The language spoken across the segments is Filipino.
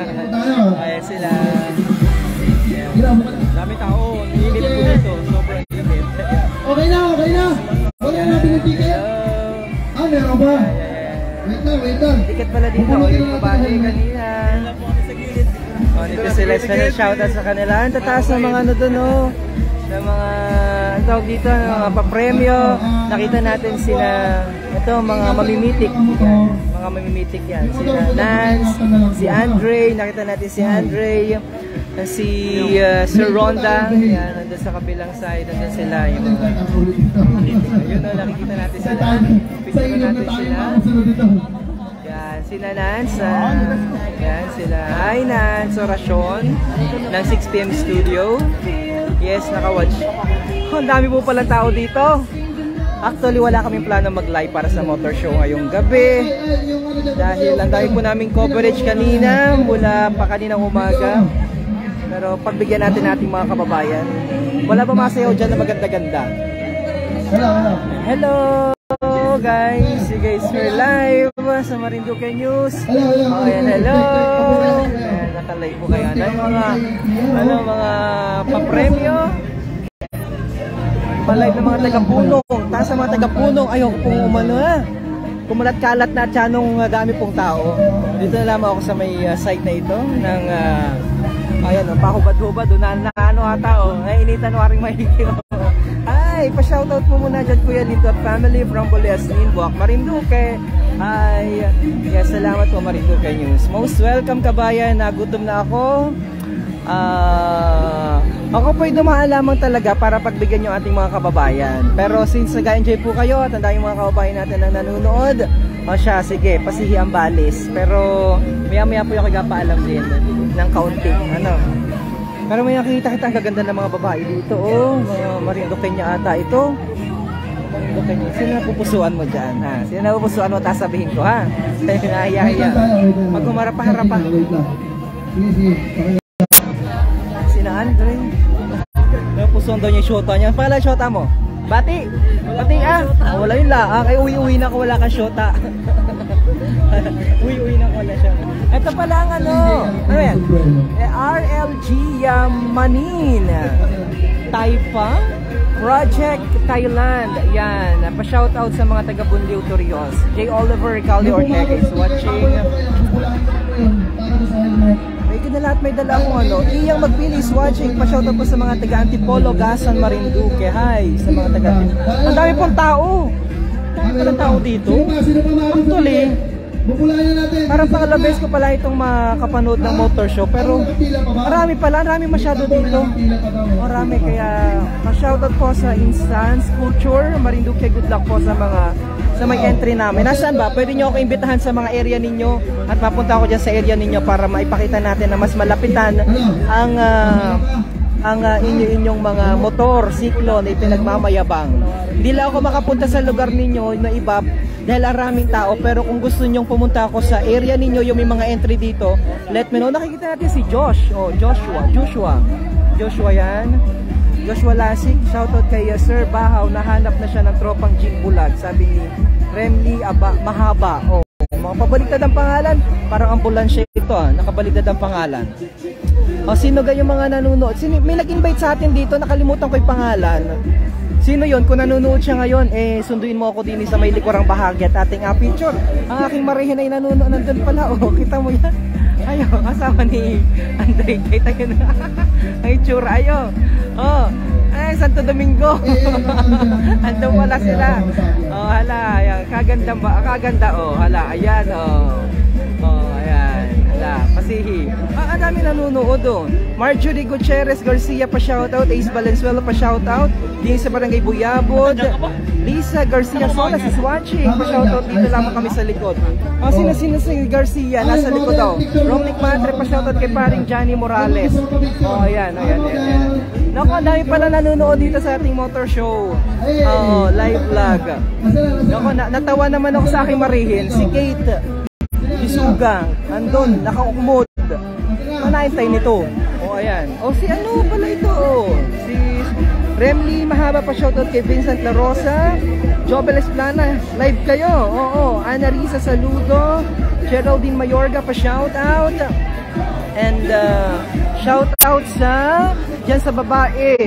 Ayan sila. Dami tao. Init po dito. Sobrang init. Okay na. Wala na pinitiket. Meron ba? Wait lang. Ticket pala dito. Yung babae kanina. Dito sila. Special shoutout sa kanila. Ang tataas ng mga ano dun, na mga ang tawag dito, mga papremyo. Nakita natin sila, ito mga mamimitik yan. Mga mamimitik yan. Sila Nance, si Andre, nakita natin si Andre, si Sir Ronda, yan, nandun sa kabilang side, nandun sila yung mga yun o, nakikita natin sila, picture natin sila. Yan, sila Nance, yan sila, hi Nance, orasyon ng 6 PM studio. Yes, naka-watch. Ang dami po palang tao dito. Actually, wala kaming plano mag-live para sa motor show ngayong gabi. Dahil ang dami po naming coverage kanina, mula pa kaninang umaga. Pero pagbigyan natin ating mga kababayan. Wala pa masayaw dyan na maganda-ganda. Hello guys! You guys are live sa Marinduque News. Oh, ayan, hello! Ayan, nakalive po kayo. Mga papremyo. Palive ng mga taga-punong. Taas sa mga taga-punong. Ayoko pong umano kumulat-kalat na tyanong dami pong tao. Dito na lamang ako sa may site na ito ng ayan, pahubad-hubad. Doon na ano ata nainitan waring mahigil. Ay, pa-shoutout mo muna dyan Kuya Lito at family from Boleasnin, Buwak, Marinduque. Ay, yes, salamat po Marinduque News. Most welcome kabayan, nagutom na ako. Ako po'y dumaan lamang talaga para pagbigyan yung ating mga kababayan. Pero since nag-enjoy po kayo at ang daming mga kababayan natin ang nanonood, siya, sige, pasihi ang balis. Pero maya-maya po yung kagapaalam din ng kaunting, Pero may nakikita kita ang gaganda ng mga babae dito, mga Marinduque niya ata ito. Marinduque niya. Sino napupusuan mo dyan, ha? Sino napupusuan mo, sabihin ko, ha? Nahiya-hiya. Magkumarapa-harapa. Sina Andre. Napupusuan daw niya yung shota niya. Pala shota mo? Bati! Bati, wala yun lang. Kaya uwi-uwi na ko, wala kang shota. Uwi-uwi na ko, wala siya. Ito pala ang ano yan? RLG Manin Taipang Project Thailand. Yan, pa-shoutout sa mga taga-Bunliw Torios. J. Oliver Calde Ortega is watching. May lahat may dala akong Iyang Magpili is watching. Pa-shoutout po sa mga taga-Antipolo, Gasan, Marinduque. Hi sa mga taga-Antipolo. Ang dami pong tao. Dami palang tao dito. Actually, parang pangalabes ko pala itong makapanood ng motor show. Pero marami masyado dito. Marami, kaya pa-shoutout po sa Instance Culture Marinduque. Good luck po sa may entry namin. Nasaan ba? Pwede nyo ako imbitahan sa mga area ninyo at mapunta ako dyan sa area ninyo para maipakita natin na mas malapitan ang inyong mga motor, siklo na ipinagmamayabang. Hindi lang ako makapunta sa lugar ninyo na iba dahil maraming tao, pero kung gusto nyong pumunta ako sa area ninyo, yung may mga entry dito, let me know. Nakikita natin si Josh, Joshua yan. Joshua Lasik, shoutout kay Sir Bahaw, nahanap na siya ng tropang Jeep Bulag, sabi ni Remly Mahaba. Mga pabaliktad ang pangalan, parang ambulansya ito, nakabaliktad ang pangalan. Sino yung mga nanonood? May nag-invite sa atin dito, nakalimutan ko yung pangalan. Sino yon? Kung nanonood siya ngayon, sunduin mo ako din sa may likurang bahagi at ating picture. Ang aking marihin ay nanonood, nandun pala, kita mo yan? Ayo, asawa ni Andre, kita yun. Ay, tsura, ayo. Santo Domingo. Andun wala sila. Hala, ayan, kaganda, hala, ayan, ayan, hala, pasihi. Ang dami nanonood, Marjorie Gutierrez Garcia pa shoutout, Ace Valenzuela pa shoutout, din sa Barangay Buyabod. Lisa Garcia Solas is watching, pa shoutout, dito lamang kami sa likod. Sino si Garcia, nasa likod daw. Romnick Matre pa shoutout kay paring Johnny Morales. Ayan. Naku, ang dami pala nanonood dito sa ating motor show. Live vlog. Naku, natawa naman ako sa aking marihin, si Kate Isugang, andun, nakakumod. Naintay nito. Ayan. Si ano pala ito? Si Remly Mahaba pa shoutout kay Vincent La Rosa. Jobel Esplana, live kayo. Ana Risa Saludo. Geraldine Mayorga pa shoutout. Shout out sa dyan sa babae.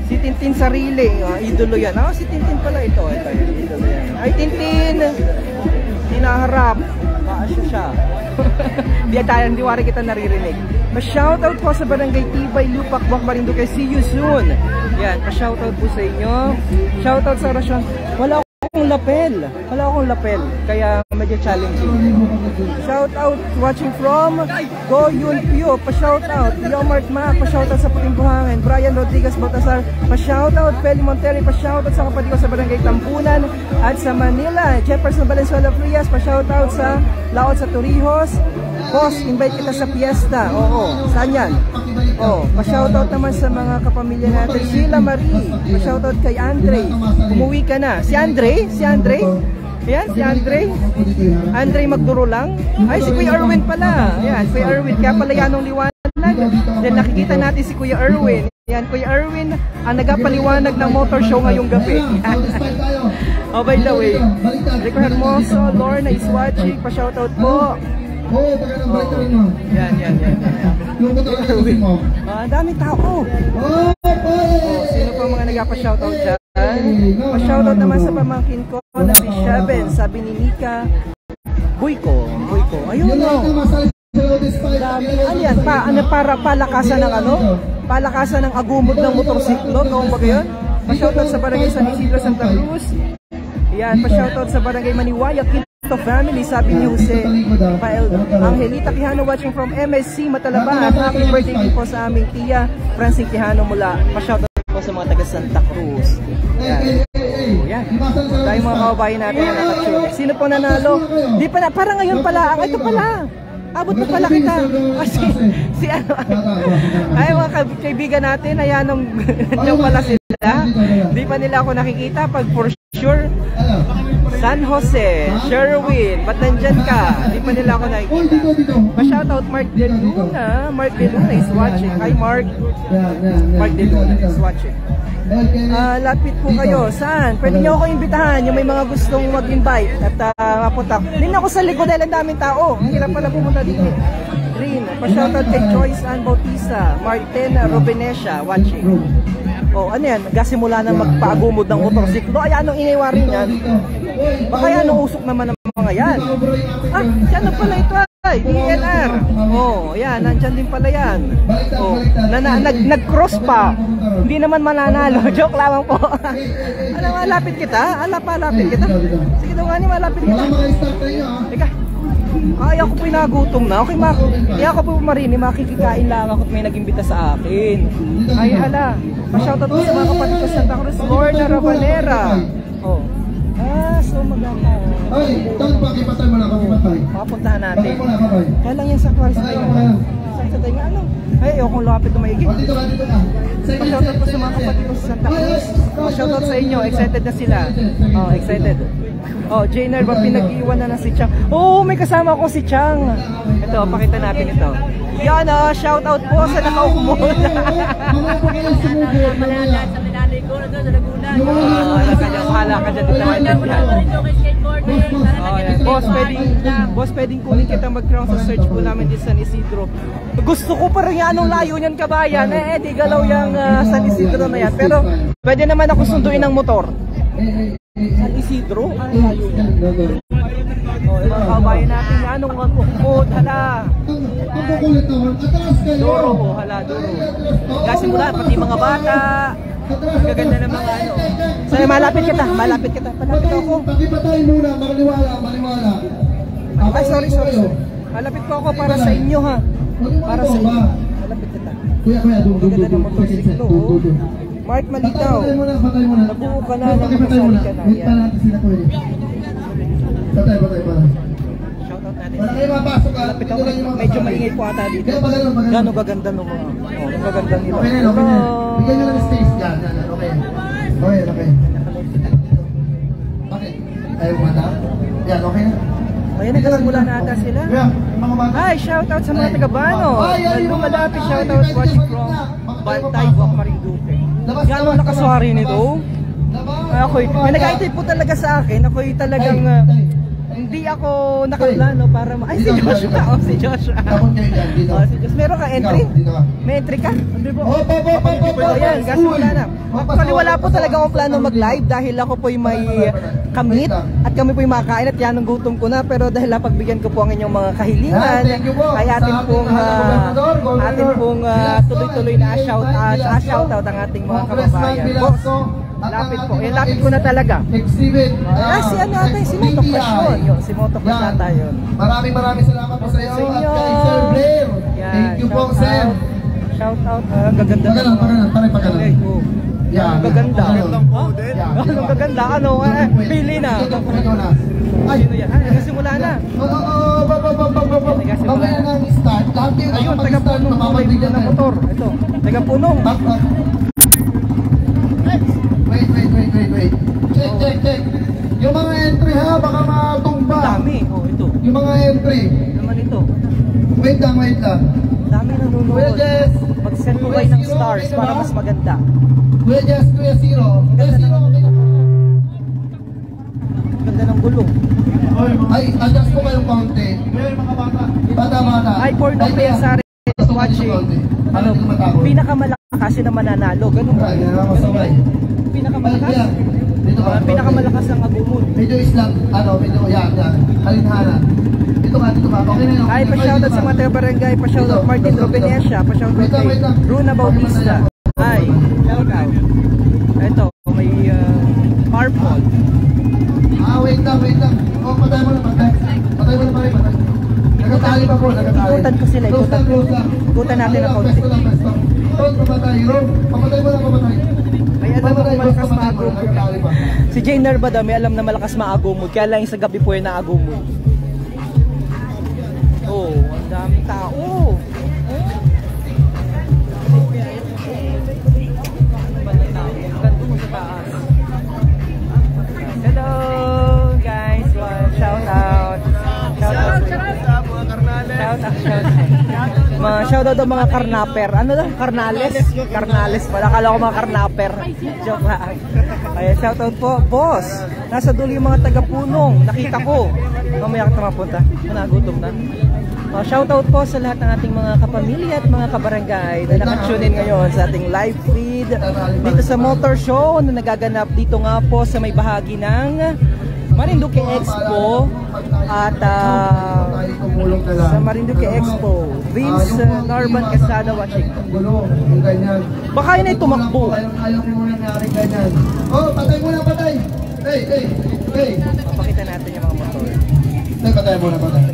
Si Tintin Sarili, idolo yan. Si Tintin pala ito. Ito yung idolo yan. Ay, Tintin! Tinaharap. Maasya siya. Hindi wari kita naririnig. Pa-shoutout po sa Barangay Tibay, Lupak, Buwak, Marinduque. See you soon. Yan, pa-shoutout po sa inyo. Shoutout sa orasyon. Wala akong lapel. Kaya medyo challenging. Shoutout watching from Go Yun Pio. Pa-shoutout. Yomart Mac. Pa-shoutout sa Puting Buhangin. Brian Rodriguez Baltasar. Pa-shoutout. Peli Monteri. Pa-shoutout sa kapatid ko sa Barangay Tampunan. At sa Manila. Jefferson Valenzuela Frias. Pa-shoutout sa Laot sa Torrijos. Boss, invite kita sa fiesta. Oo. Saan yan? Pa-shoutout naman sa mga kapamilya natin. Sheila Marie. Pa-shoutout kay Andre. Umuwi ka na. Si Andre? Yan, si Andre. Andre Magduro lang. Ay, si Kuya Erwin pala. Yan, Kuya Erwin. Kaya pala yan ang liwanag. Then nakikita natin si Kuya Erwin. Yan, Kuya Erwin ang nagapaliwanag ng motor show ngayong gabi. By the way, Rico Hermoso, Lorna is watching. Pa-shoutout po. Yan. Ang daming tao. Sino pa mga nagapa-shoutout dyan? Pa-shoutout naman sa pamangkin ko na si Shaben. Sabi ni Mika, Boyko. Ayun yan, para palakasan ng palakasan ng agumod ng motorsiklo. Noong ba yun? Pa-shoutout sa Barangay San Isidro, Santa Cruz. Yan, pa-shoutout sa Barangay Maniwaya, Quinto Family. Sabi ni Jose Angelita Quijano watching from MSC Matalaba. Happy birthday din po sa aming tiya Francine Quijano mula. Pa-shoutout po sa mga taga Santa Cruz. Yan. Dahil mga kababayan natin na nakatune. Sino po nanalo? Di pa na, parang ngayon pala. Ito pala. Abot na pala kita. Si ay mga kaibigan natin, ayan nung pala sila. Di pa nila ako nakikita pag for sure. San Jose, Sherwin, ba't nandyan ka? Di pa nila ako nakikita. Pa-shoutout Mark De Luna. Mark De Luna is watching. Hi Mark. Mark De Luna is watching. Lapit po kayo. Saan? Pwede nyo ako imbitahan yung may mga gustong mag-invite at mapunta. Din ako sa likod dahil ang daming tao. Ang hirap pala pumunta dito. Rin. Pa-shoutout kay Joyce Ann Bautista, Martin Robenesha watching. Ano yan? Gasimula na magpaagumod ng motorsiklo. Ay, anong ingaywarin yan? Baka yan, anong usok naman ng mga yan? Yan na pala ito ay, DNR. Yan, nandyan din pala yan. Nag-cross pa. Hindi naman mananalo. Joke lamang po. Ano, malapit kita? Malapit kita? Sige daw nga ni, malapit kita. Teka. Ay, ako po nagutom na. Okay, ako po marini, makikikain lang ako at may nag-imbita sa akin. Ay, hala. Pa-shoutout po sa mga kapatid ko sa Santa Cruz, Lorna Rabanera. So maganda. Ay, doon pa, kipatay mo na, pakipatay. Papuntahan natin. Kaya lang yan sa Quartz tayo. Sa tayo nga, ay, ayokong lapit na maigit. Dito ka. Pa-shoutout po sa mga kapatid ko sa Santa Cruz. Pa-shoutout sa inyo, excited na sila. Excited. Jainer ba pinag-iwan na si Chang? May kasama ko si Chang. Ito, pakita natin ito. Yan, shoutout po sa nakaupo. Bahala ka dyan. Boss, pwedeng kunin kita mag-crown sa search po namin di San Isidro. Gusto ko pa rin yan, anong layo niyan kabayan. Di galaw yung San Isidro na yan. Pero pwede naman ako sunduin ng motor. San Isidro? Ano layo niyan? Mga kabayan natin, anong magkukod, hala. Duro, hala, duro. Kasi mula, pati mga bata. Ang gaganda ng mga ano. So, malapit kita. Palapit ako. Pakipatay muna, maniwala. Ay, sorry. Malapit ko ako para sa inyo, ha. Para sa inyo. Malapit kita. Kuya, ang ganda ng motorsiklo. Mark Malitaw. Nabuo ka na, nakapasali ka na. Patay. Shoutout natin. Para kayo mapasok ka. Medyo maingay po ata dito. Gano'ng gaganda ng mga. Gaganda nila. Okay na. Bigyan nyo lang space. Yan. Okay. Ayaw mata. Yan, okay na. Ayan, nagkasimula na ata sila. Hi, shoutout sa mga taga-Bano. Nandun malapit, shoutout watching from Bantay, Buwak, Marinduque. Gano'ng nakaswari nito? May nag-aitay po talaga sa akin. Ako'y talagang Hindi ako nakaplano para ay si Joshua. Oh, si Joshua. Tapos kayo dyan, dito. Oh, si Joshua. Meron ka entry? Ikaw, dito ka. May entry ka? Hindi po. Oh, Ayan, kasi wala na. Actually, wala po talaga akong plano mag-live dahil ako po'y may kamit at kami po'y makakain at yan ang gutom ko na. Pero dahil napagbigyan ko po ang inyong mga kahilingan, ay atin pong tuloy-tuloy na shoutout ang ating mga kababayan. Boss, lapit po. Lapit ko na talaga. Exhibit. Si ano natin, si Motocross yun. Si Motocross nata yun. Maraming salamat po sa iyo at kay Sir Blair. Thank you po, Sir. Shoutout. Gaganda na. Paganda. Yan, gaganda. Anong gaganda? Ano? Pili na. Ay, sino yan? Nagsimula na. Mamaya na ang start. Ayun, taga-punong kulay na motor. Ito, taga-punong. Wait. Check. Yung mga entry ha, baka matumba. Dami. Oh, ito. Yung mga entry. Naman ito. Wait lang. Dami nanonood. Kuya Jess. Mag-send mo kayo ng stars para mas maganda. Kuya Jess, Kuya Zero. Ganda ng gulong. Ay, adjust ko kayong konti. Bata. Ay, for no players sa watching. Ano, pinakamalakas yun ang mananalo. Ganun ba? Pinakamalakas? Pinakamalakas ang agumon. Medyo islang, medyo yan. Halinhanan. Dito ka. Okay na yun. Ay, pa-shoutout sa mga taga-barangay. Pa-shoutout Martin Robenesha. Pa-shoutout kay Runa Bautista. Ay, shoutout. Ito, may purple. Wait lang. Oh, patay mo na pare. Nagkatali pa po. Ikutan ko sila. Ikutan natin ang konti. Papatay mo na. Ay, alam mo kung malakas maagumod. Si Jay Nervada may alam na malakas maagumod. Kaya lang sa gabi po yung naagumod. Oh, ang daming tao. Hello guys, shoutout. Shoutout ang mga karnaper. Ano daw? Karnales pala. Akala ko mga karnaper. Joke lang. Ayan, shoutout po. Boss, nasa dulo yung mga taga-punong. Nakita ko. Mamaya ka mapunta. Nagutom na. Shoutout po sa lahat ng ating mga kapamilya at mga kabarangay na nakatune in ngayon sa ating live feed dito sa motor show na nagaganap dito nga po sa may bahagi ng Marinduque Expo at sa Marinduque Expo, Vince Norman Casada, Washington. Baka yun ay tumakbo. Ayaw mo nangyari ganyan. Oh, patay. Hey. Papakita natin yung mga motor. Patay muna. Patay.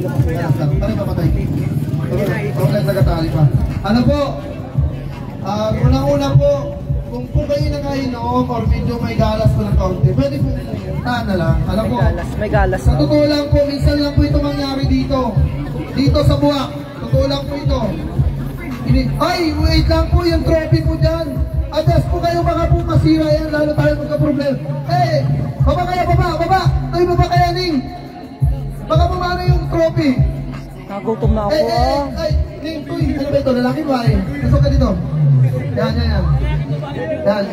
Okay, nagkatali pa. Ano po? Unang-una po, kung po kayo nangahinom or medyo may galas po ng kaunti, pwede po na lang. Alam po, may galas. sa totoo lang po, minsan lang po ito mangyari dito. Dito sa Buwak. Totoo lang po ito. Ay, wait lang po yung trophy po dyan. Adjust po kayo, baka po masira yan, lalo tayo magka-problem. Baba. Tayo baba kaya, Ning. Baka pumano yung trophy. Nagutom na ako. Ning, ano ba ito? Lalaki ba eh? Gusto ka dito? Yan.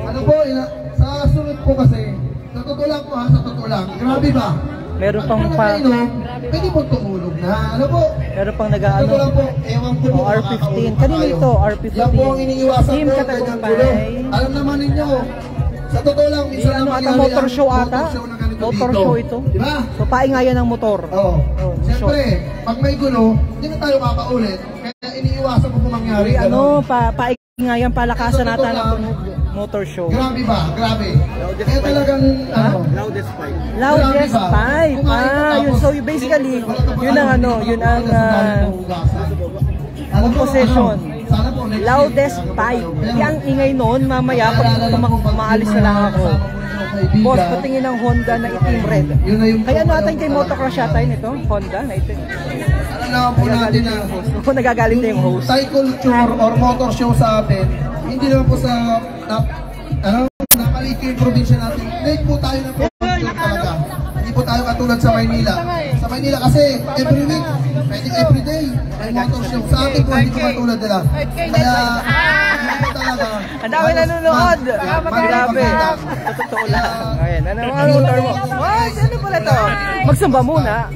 Ano po, sa sunod po kasi, sa totoo lang po ha, sa totoo lang. Grabe ba? Meron pang pwede po tumulog na. Ano po? Meron pang nag-ano. Totoo lang po, ewan po po R15. Kanino ito? R15. Yan po ang iniiwasan Team po. Katagumpay. Alam naman ninyo, sa totoo lang, minsan ano ata, motor show ata? Motor show ito. Diba? So, paingayan ng motor. Oo. Siyempre, pag may gulo, hindi na tayo kakaulit. Kaya iniiwasan po mangyari. Paingayan, palakasan natin ang motor show. Grabe ba? Grabe. Kaya talagang, Loudest pipe. So basically, yun ang composition. Loudest pipe. Yung ingay noon, mamaya pag maalis na lang ako. Boss, patingin ng Honda na itim red. Kaya natin kay motocross yata yun ito, Honda na itim. Alam po natin na nagagaling na yung host. Cyculture or motor show sa atin, hindi naman po sa nakaliki yung probinsya natin. Late po tayo ng probinsya talaga. Hindi po tayo katulad katulad sa Maynila. Sa Maynila kasi every week, pwede every day, may motor show. Sa atin po, hindi ko katulad nila. Kaya, talaga. Ang dami nanonood. Grabe. Totoo lang. Ayan, ano ang motor mo? Ay, ano pala to? Magsamba muna.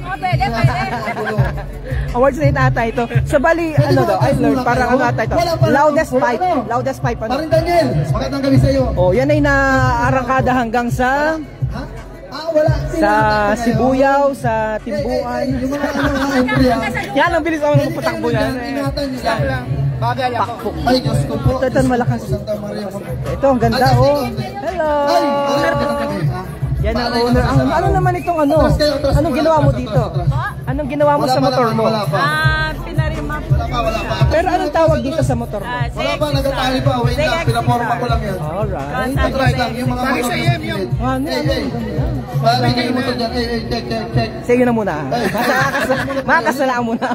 Awards na yung tatay ito. So bali, ano to? I learned, parang ano tatay ito? Loudest pipe. Loudest pipe, ano? Paring Daniel, magandang gabi sa iyo. Oh, yan ay naarangkada hanggang sa... Wala. Sa Sibuyaw, sa Timbuan. Yung mga ano, Yan, ang bilis ako ng patakbo yan. ingatan niyo lang. Bagay ako. Ay, Diyos ko po. Ito malakas. Santa Maria po. Ito, ang ganda, oh. Hello. Yan ang owner. Ano naman itong ano? Anong ginawa mo dito? Anong ginawa mo sa motor mo? Pinarima. Wala pa. Pero anong tawag dito sa motor mo? Wala pa, nagatali pa. Wait lang, pinaporma ko lang yan. Alright. Try lang, yung mga motor sa gilid. Babigay mo ito dyan. Check. Sige na muna. Makakasalaan muna.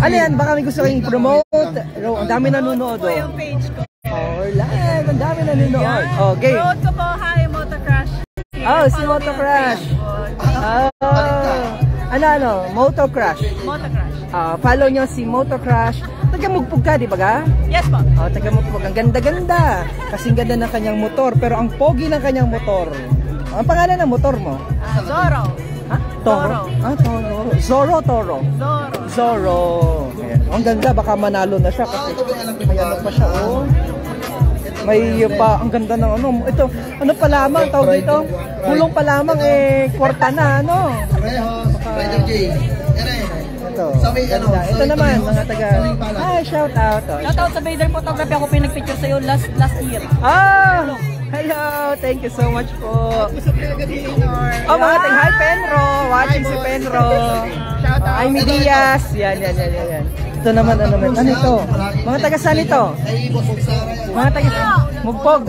Ano yan? Baka may gusto kayong promote? Ang dami nanonood, Ito oh. yung page ko. Alright. Ang dami nanonood. Oh, game. Promote ko po, hi, Motocrash. Oh, si Motocrash. Oh. Ano? Motocrash. Motocrash. Follow nyo si Motocrash. Taga-Mugpog ka, di ba ga? Yes po. Taga-Mugpog. Ang ganda-ganda. Kasing ganda ng kanyang motor. Pero ang pogi ng kanyang motor. Ang pangalan ng motor mo? Zoro. Ha? Toro? Toro. Toro. Zoro. Ayan. Ang ganda. Baka manalo na siya kasi may ano pa siya. Oh. May pa, ang ganda ng ano. Ito, ano pa lamang tawag dito? Pulong pa lamang kwarta na, ano? Ito. Ito naman, mga taga. Hi, shout out. Shoutout sa Vader Photography. Ako pinag-picture sa'yo last year. Hello! Thank you so much po. Mga taga. Hi, Penro. Watching si Penro. I'm Diaz. Yan. Ito naman, ano ito? Mga taga saan ito? Mga taga Mugpog.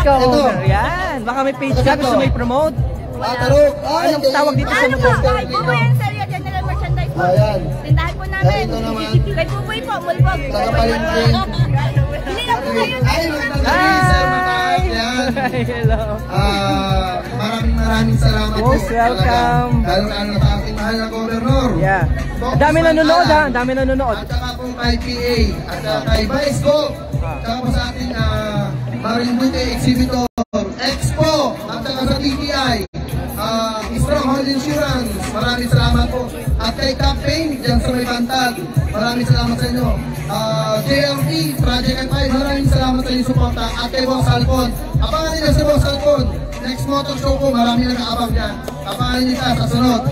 Ikaw, owner. Yan. Baka may page ka. Gusto may promote. Anong tawag dito sa motor? Buboy ang Seria General Merchandise po. Tindahan po namin. Kay Buboy po, Mulbog. Hindi na po kayo. Hi! Hello. Maraming salamat po. Most welcome. Lalo-lalo na sa ating mahal na Governor. Yeah. Ang dami nanonood ha. Ang dami nanonood. At saka po kay PA. At saka kay Vice Go. At saka po sa ating Marinduque Exhibitor Expo. At saka sa TTI. Stronghold Insurance. Maraming salamat po. At kay Campaign, dyan sa may Bantag. Maraming salamat sa inyo. JLP, Project Empire, maraming salamat sa inyong suporta. At kay Boss Alfon. Abangan nila si Boss Alfon. Next motor show po, maraming nag-aabang dyan. Abangan nyo sa sunod.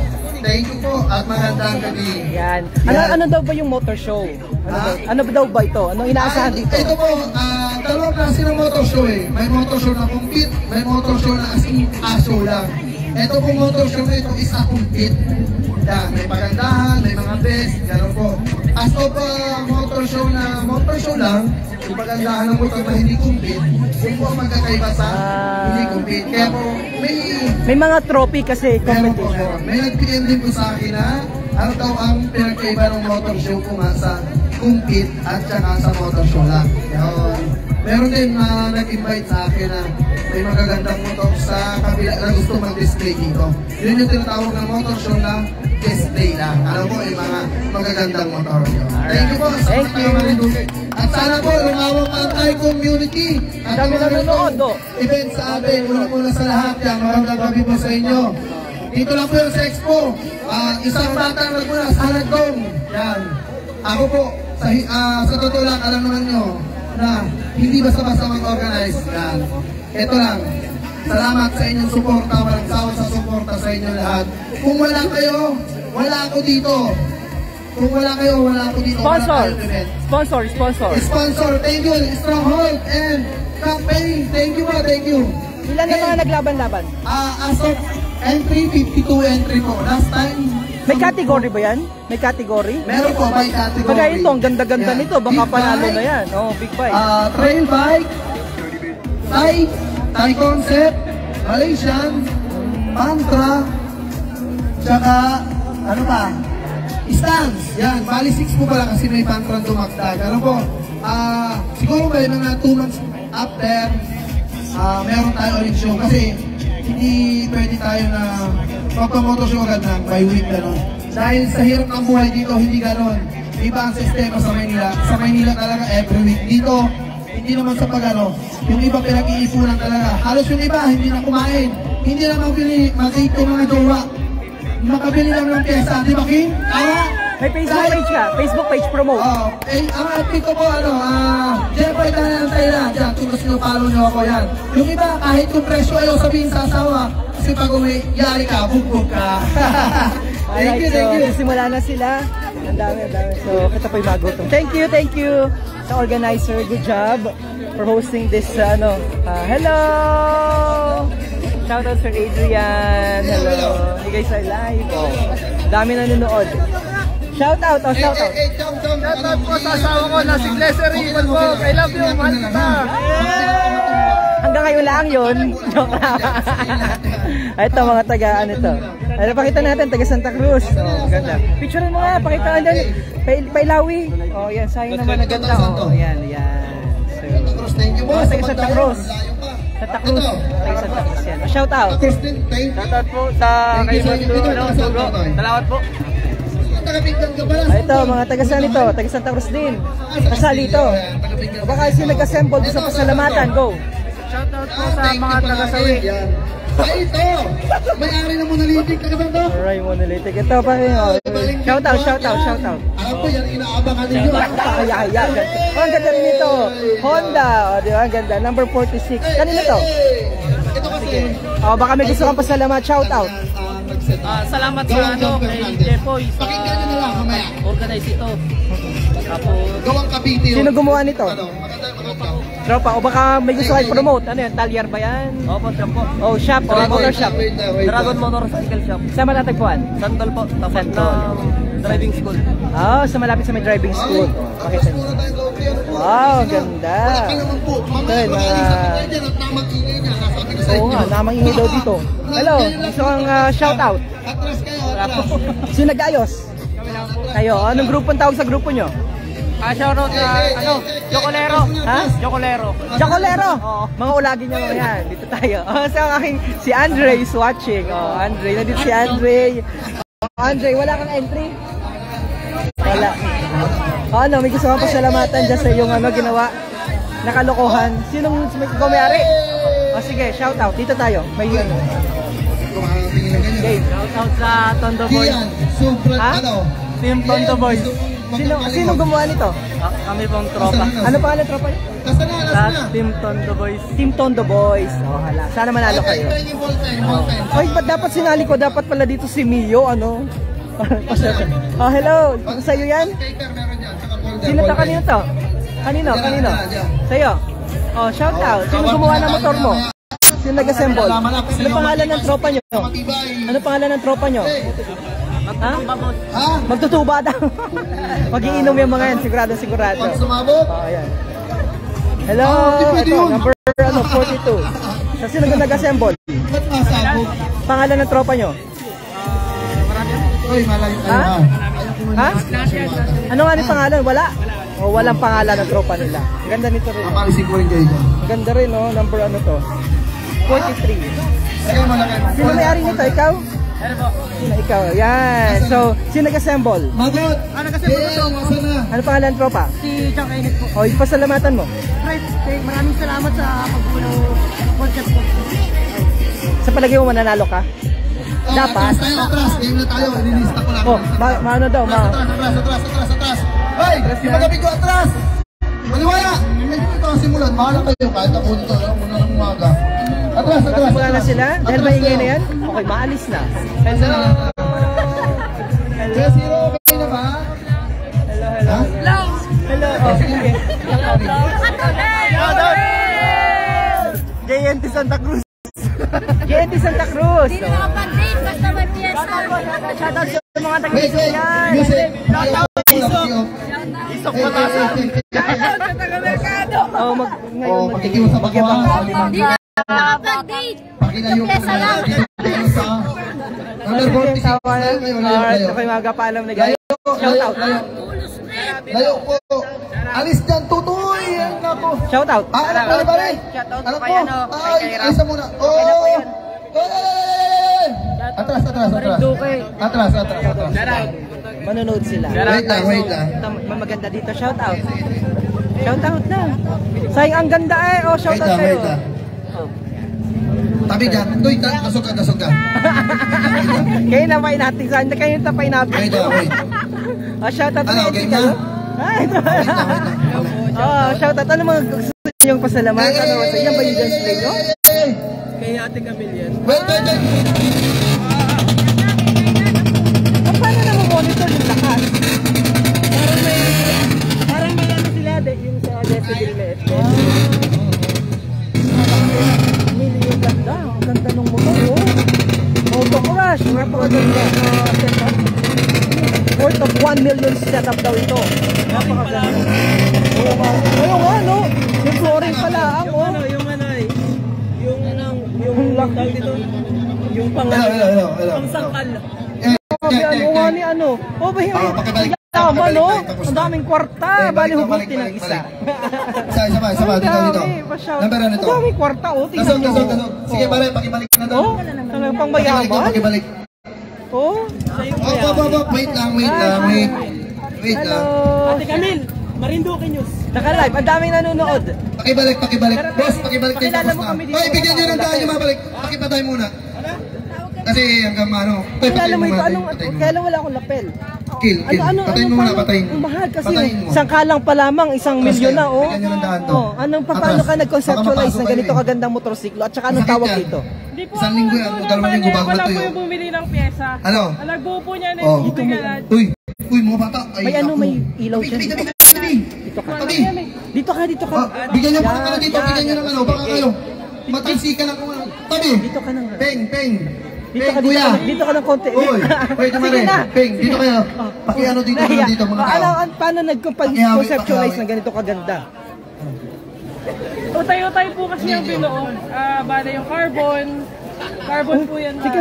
Thank you po at magandang gabi. Yan. Ano daw ba yung motor show? Ano daw ba ito? Anong inaasahan dito? Ito po, dalawang klase ng motor show eh. May motor show na compete, may motor show na as in aso lang. Ito pong motor show na ito is a compete. Yan, may pagandahan, may mga best, gano'n po. As of motor show lang, yung pagandahan ng motor na hindi compete, yun po ang magkakaiba sa hindi compete. Kaya po, may mga trophy kasi competition. May nag-PM din po sa akin na ano daw ang pinagkaiba ng motor show po nga sa compete at saka sa motor show lang. Meron din nag-invite sa akin na may magagandang motor sa kabila na gusto mag-display dito. Yun yung tinatawag ng motor show na display lang. Alam mo, yung mga magagandang motor. Thank you po. Thank you. At sana po, lumawang ang Thai community. At dami na nanonood, event sa atin. Una sa lahat yan. Magandang gabi po sa inyo. Dito lang po yung sa Expo. Isang batang nagmula sa Halagdong. Yan. Ako po, sa totoo lang, alam naman nyo na hindi basta-basta mag-organize. Yan. Ito lang. Salamat sa inyong suporta. Walang sawa sa suporta sa inyo lahat. Kung wala kayo, wala ako dito. Kung wala kayo, wala ako dito. Sponsor. Thank you. Stronghold and Campaign. Thank you. Thank you. Ilan na mga naglaban-laban? As of entry, 52 entry po. Last time. May category ba yan? May category? Meron po, may category. Kaya ito, ang ganda-ganda nito. Baka panalo na yan. Big bike. Trail bike. Thai concept. Malaysian. Pantra. Tsaka, ano pa? Stance. Yan. Bali 6 po pala kasi may Pantra dumakdag. Ano po? Siguro may mga 2 months after, meron tayo ulit show. Kasi, hindi pwede tayo na magpamotoshow agad na by week gano'n. Dahil sa hirap ng buhay dito, hindi gano'n. Iba ang sistema sa Maynila. Sa Maynila talaga every week. Dito, hindi naman sa pagano. Yung iba pinag-iipunan talaga. Halos yung iba, hindi na kumain. Hindi na mabili, mag-eat yung mga jowa. Makabili lang ng pyesa. Di ba, King? May Facebook page ka. Facebook page promote. Ang FB ko po, Jeffrey Tanan ng Thailand. Yan, kung gusto nyo, follow nyo ako yan. Yung iba, kahit yung presyo ayaw sabihin sa asawa. Kasi pag uwi, yari ka, bugbog ka. Thank you, thank you. Simula na sila. Ang dami, ang dami. So, ito po yung magutong. Thank you sa organizer. Good job for hosting this, hello! Shoutout Sir Adrian. Hello. You guys are live. Oh. Dami nanonood. Shoutout, shoutout. Shoutout po sa asawa ko na si Glessery. I love you, mahal kita. Hanggang ngayon lang yun. Joke lang. Ito mga taga, ano to? Ano, pakita natin, taga Santa Cruz. Oh, ganda. Picture mo nga, pakita natin. Pailawi. Oh, yan, sayang naman na ganda. Oh, yan. So, taga Santa Cruz. Santa Cruz. Taga Santa Cruz yan. Shout out. Shoutout po sa kayo Sugo. Salamat po. Ito, mga taga saan ito? Taga Santa Cruz din. Kasali ito. O baka sila nag-assemble sa pasalamatan. Go. Shoutout po sa mga taga-sawi. Ay, ito! May-ari ng Monolithic, taga-bando? Alright, Monolithic. Ito pa rin. Shoutout. Alam ko yan, inaabangan ninyo. Kaya. Ang ganda rin ito. Honda. O, di ba? Ang ganda. Number 46. Kanina to? Ito kasi. O, baka may gusto kang pasalamat. Shoutout. Salamat sa kay Jepoy sa Pakinggan nyo na lang, mamaya. organize ito. Tapos Gawang Cavite yun. Sino gumawa nito? Maganda. Tropa. O baka may gusto kayo promote. Ano yan? Talyar ba yan? opo, siya po. O, shop. O, motor shop. Dragon Motorcycle Shop. Saan matatagpuan? Santol po, tapat ng driving school. Sa malapit sa may driving school. Pakita niyo. Wow, ganda. Malaki naman po. Mamaya, makaalis ako tayo dyan at namag-ingay niya. Nasabi ko sa Oo inyo. nga, namangingay daw dito. Hello, gusto kang shoutout. Atras kayo, atras. Sino nag-ayos? Kayo, anong grupo ang tawag sa grupo nyo? Shoutout na Jocolero. Ha? Jocolero. Chocolero! Mga ulagi nyo mga yan. Dito tayo. Sa aking, si Andre is watching. Andre, nandito si Andre. Andre, wala kang entry? Wala. Ano, may gusto kang pasalamatan dyan sa iyong ginawa. Nakalokohan. Sinong may-ari? Sige, shoutout. Dito tayo. May Okay. Shoutout sa Tondo Boys. Kian, sobrang Ha? Team Tondo Boys. Sino gumawa nito? Kami pong tropa. Ano pangalan tropa niyo? Nasaan na, Sa nasaan na? Team Tondo Boys. Team Tondo Boys. Hala. Sana manalo kayo. Ay, ba't dapat sinali ko? Dapat pala dito si Mio, ano? Hello. Sa'yo yan? Sino to? Kanino to? Kanino? Sa'yo? Shout out. Sino gumawa ng motor mo? Sino nag-assemble? Ano pangalan ng tropa nyo? Ano pangalan ng tropa nyo? Ha? Magtutuba daw. Mag-iinom yung mga yan. Sigurado. Pag sumabot, Ayan. Hello. Ito, number 42. So, sino nag-assemble? ba't masabog? Pangalan ng tropa nyo? Uy, malayo tayo Ha? ha. Ha? Ano nga ni pangalan? Wala? O walang pangalan ng tropa nila. Ganda nito rin. Kapalisig ko rin kayo dyan. Ganda rin, no? Number ano to? 43. Kaya malaki. Sino may-ari nito? Ikaw? Sino ikaw? Yan. So, sino nag-assemble? Magot! nag-assemble Kaya, nasa na? Ano pangalan ng tropa? Si John Kainis po. O, ipasalamatan mo. Maraming salamat sa pagbulo podcast po. Sa palagay mo mananalo ka? Dapat. Atras tayo, atras. Game na tayo. Inilista ko lang. Ano daw? Atras. Hoy! Di ba gabi ko atras? Maliwala! Hindi ito ang simulan. Mahala kayo. Kahit ako dito. Muna ng umaga. Atras. Magsimula na sila? Dahil maingay na yan? Okay, maalis na. Hello. Hello. Zero, okay na ba? Hello. Okay. JNT Santa Cruz. JNT Santa Cruz. Hindi na nakapag-date, basta may piyesta. Shoutout sa mga Wait. taga-Isuyan. Music. Isok patasan. Ngayon Makikiusap ako ha. Hindi na nakapag-date. Pakilayo ko Piyesta lang. Number 46 tayo kayo. Layo. Okay, magpaalam na guys. Shoutout. Layo po. Alis dyan, tutoy. Nako. Shoutout. Anak ko na ba rin? Shoutout Anak kay ko. ano, kay Ay, Ram. alisa muna. Okay na po yan. Atras. Atras. Manonood sila. Wait lang. Maganda dito. Shout out na. Sayang ang ganda eh. Oh, shout out sa'yo. Wait lang. Tabi dyan. Uy, dasog ka. Kayo na may natin. Saan na kayo tapay natin? Wait. Oh, shout out Ano, game na? Wait lang. Oh, shout out. Ano mga gusto niyong pasalamatan? Yan ba yung dance play nyo? Kay Ate Camille yan. Wait. Paano na monitor yung lakas? Parang may ano sila, yung sa decibel na FPS. Yung ganda. Ang ganda ng motor, oh. Moto Crush. Napakaganda. Setup. Worth of 1 million setup daw ito. Napakaganda. Ayun nga, no? Yung flooring pala, oh. Yung tawag dito, yung Hello. pangsangkal. Ni ano? Oh, ba yun? Yaman, no? Ang daming kwarta. Bali, hugutin ng isa. Isa. Dito. Number ano ito? Ang daming kwarta, oh. Tingnan nyo. Dasog. Sige, pare, pakibalik na to. Oh, talagang pang mayaman. Pakibalik. Oh. Wait lang. Ate Camille, Marinduque News. Naka-live. Ang daming nanonood. Pakibalik. Boss, pakibalik tayo Pakilala tapos mo na. kami dito. Hoy, bigyan nyo ng tayo mabalik. Pakipatay muna. Kasi hanggang ano. Kilala mo ito, kailan wala akong lapel? Kill. Patayin mo muna, patayin. Ang mahal kasi Patayin mo. isang kalang pa lamang, 1 milyon na, oh. Bigyan nyo ng daan to. Paano ka Atras. nag-conceptualize Baka na ganito mapasok kagandang motorsiklo? At saka anong Sakit tawag yan. dito? Hindi po Isang linggo yan, o 2 linggo bago wala po matuyo. yung bumili ng pyesa. Ano? Ang nagbuo po niya na Oh. yung garage. Uy, mga bata. Ay, May ano, naku. may ilaw dyan. Tabi. Tabi. Dito ka. Bigyan nyo pa ng dito. Bigyan nyo ng ano. Baka kayo. Matalsikan lang kung ano. Tabi. Dito ka nang. Peng. Dito Kuya. ka ng konti. Uy, wait a minute. Peng, dito kayo. Pakiano dito Nahiya. dito mga tao. Paano nag-conceptualize na ganito kaganda? Utay-utay po kasi yung binuo. Bala yung carbon po yan. Dito.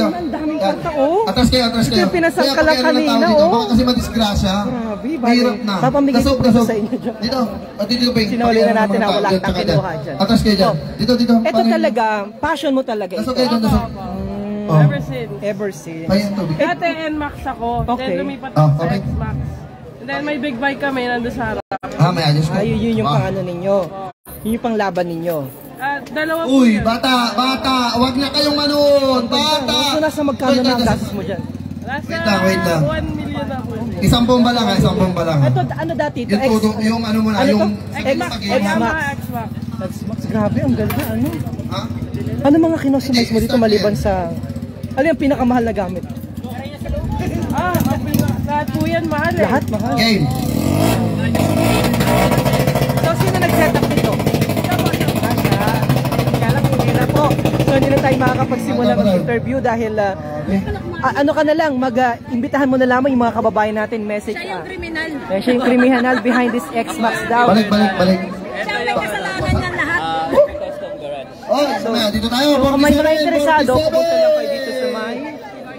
Ang daming kwarta, oh. Atras kayo. Ito yung pinasangka lang Kaya pakiano ng tao kanina, dito. oh. Baka kasi madisgrasya. Grabe, Mahirap na. Papamigay ko Dasog. sa inyo dyan. Dito. Dito, Peng. Sinuli na Pakiano ng natin mga na tao wala dyan, tang tsaka kinuha dyan. dyan. Atras kayo dyan. Dito. Ito Paano yun? talaga, passion mo talaga ito. Dasog kayo dyan. Oh. Ever since. Ever since. Ayan, tubig. Dati NMAX ako. Okay. Then lumipat ako sa okay. XMAX. And then may big bike kami nandun sa harap. May ayos ko. Yun yung pang ano ninyo. Yun yung pang laban ninyo. Dalawa po Uy, yun. bata, wag na kayong manon, bata. So nasa magkano na ang gastos mo dyan? Nasa Wait lang. 1 million ako. Isang bomba lang. Ito, ano dati ito? Yung ano mo na, Ano to? yung X-Max. XMAX. X-Max. Grabe, ang ganda. Ano? Ha? Ano mga kinusumize mo dito maliban sa... Ano yung pinakamahal na gamit? Lahat po yan mahal eh. Lahat mahal. Game. So, sino nag-setup dito? Kaya lang, hindi na po. So, hindi na tayo makakapagsimula mag-interview dahil ano ka na lang, imbitahan mo na lamang yung mga kababayan natin message. Siya yung kriminal. Siya yung criminal behind this X-Max daw. Balik. Siya may kasalanan ng lahat. Oh, dito tayo. So, kung may mga 47, interesado, 47. pupunta lang kayo dito sa may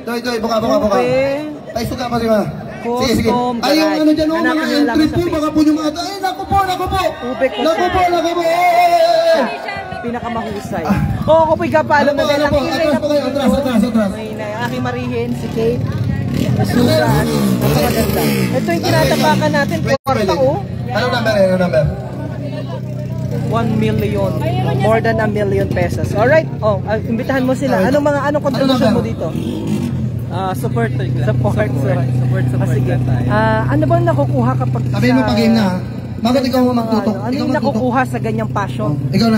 Doy, buka. Okay. Ay, suka pa diba? Sige. Custom Ay, yung garage. ano dyan, Hanapin mga nyo lang entry sa po, Facebook. baka po yung mga... Ay, naku po. Ubek ko Naku po. pinakamahusay. Oo, ako po'y kapalo na dahil ang ingay na po dito. Atras. May na aking marihin, si Kate. Susan. Napakaganda. Ito yung tinatapakan natin. Kwarta, oh. Ano number? 1 million. More than 1 million pesos. Alright. Oh, imbitahan mo sila. Anong contribution mo dito? Support. Support. Sige. Ano bang nakukuha kapag Sabihin mo pag game na, ha? Bakit ikaw mo magtutok? Ano yung nakukuha sa ganyang passion? Ikaw na.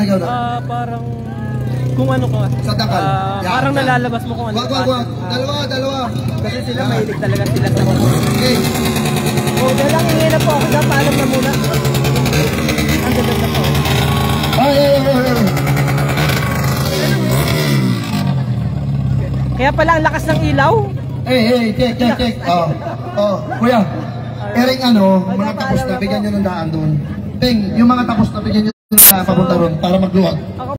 Parang kung ano ka. Sa dakal. Parang nalalabas mo kung ano. Wag. Dalawa. Kasi sila mahilig talaga sila sa Okay. Oh, dalang ingay na po ako. Paalam na muna. Ang ganda na po. Ay. Kaya pala ang lakas ng ilaw. Hey, check. Kuya. Ering mga tapos na, bigyan nyo ng daan doon. Peng, yung mga tapos na, bigyan nyo ng daan papunta doon para magluwag. Ako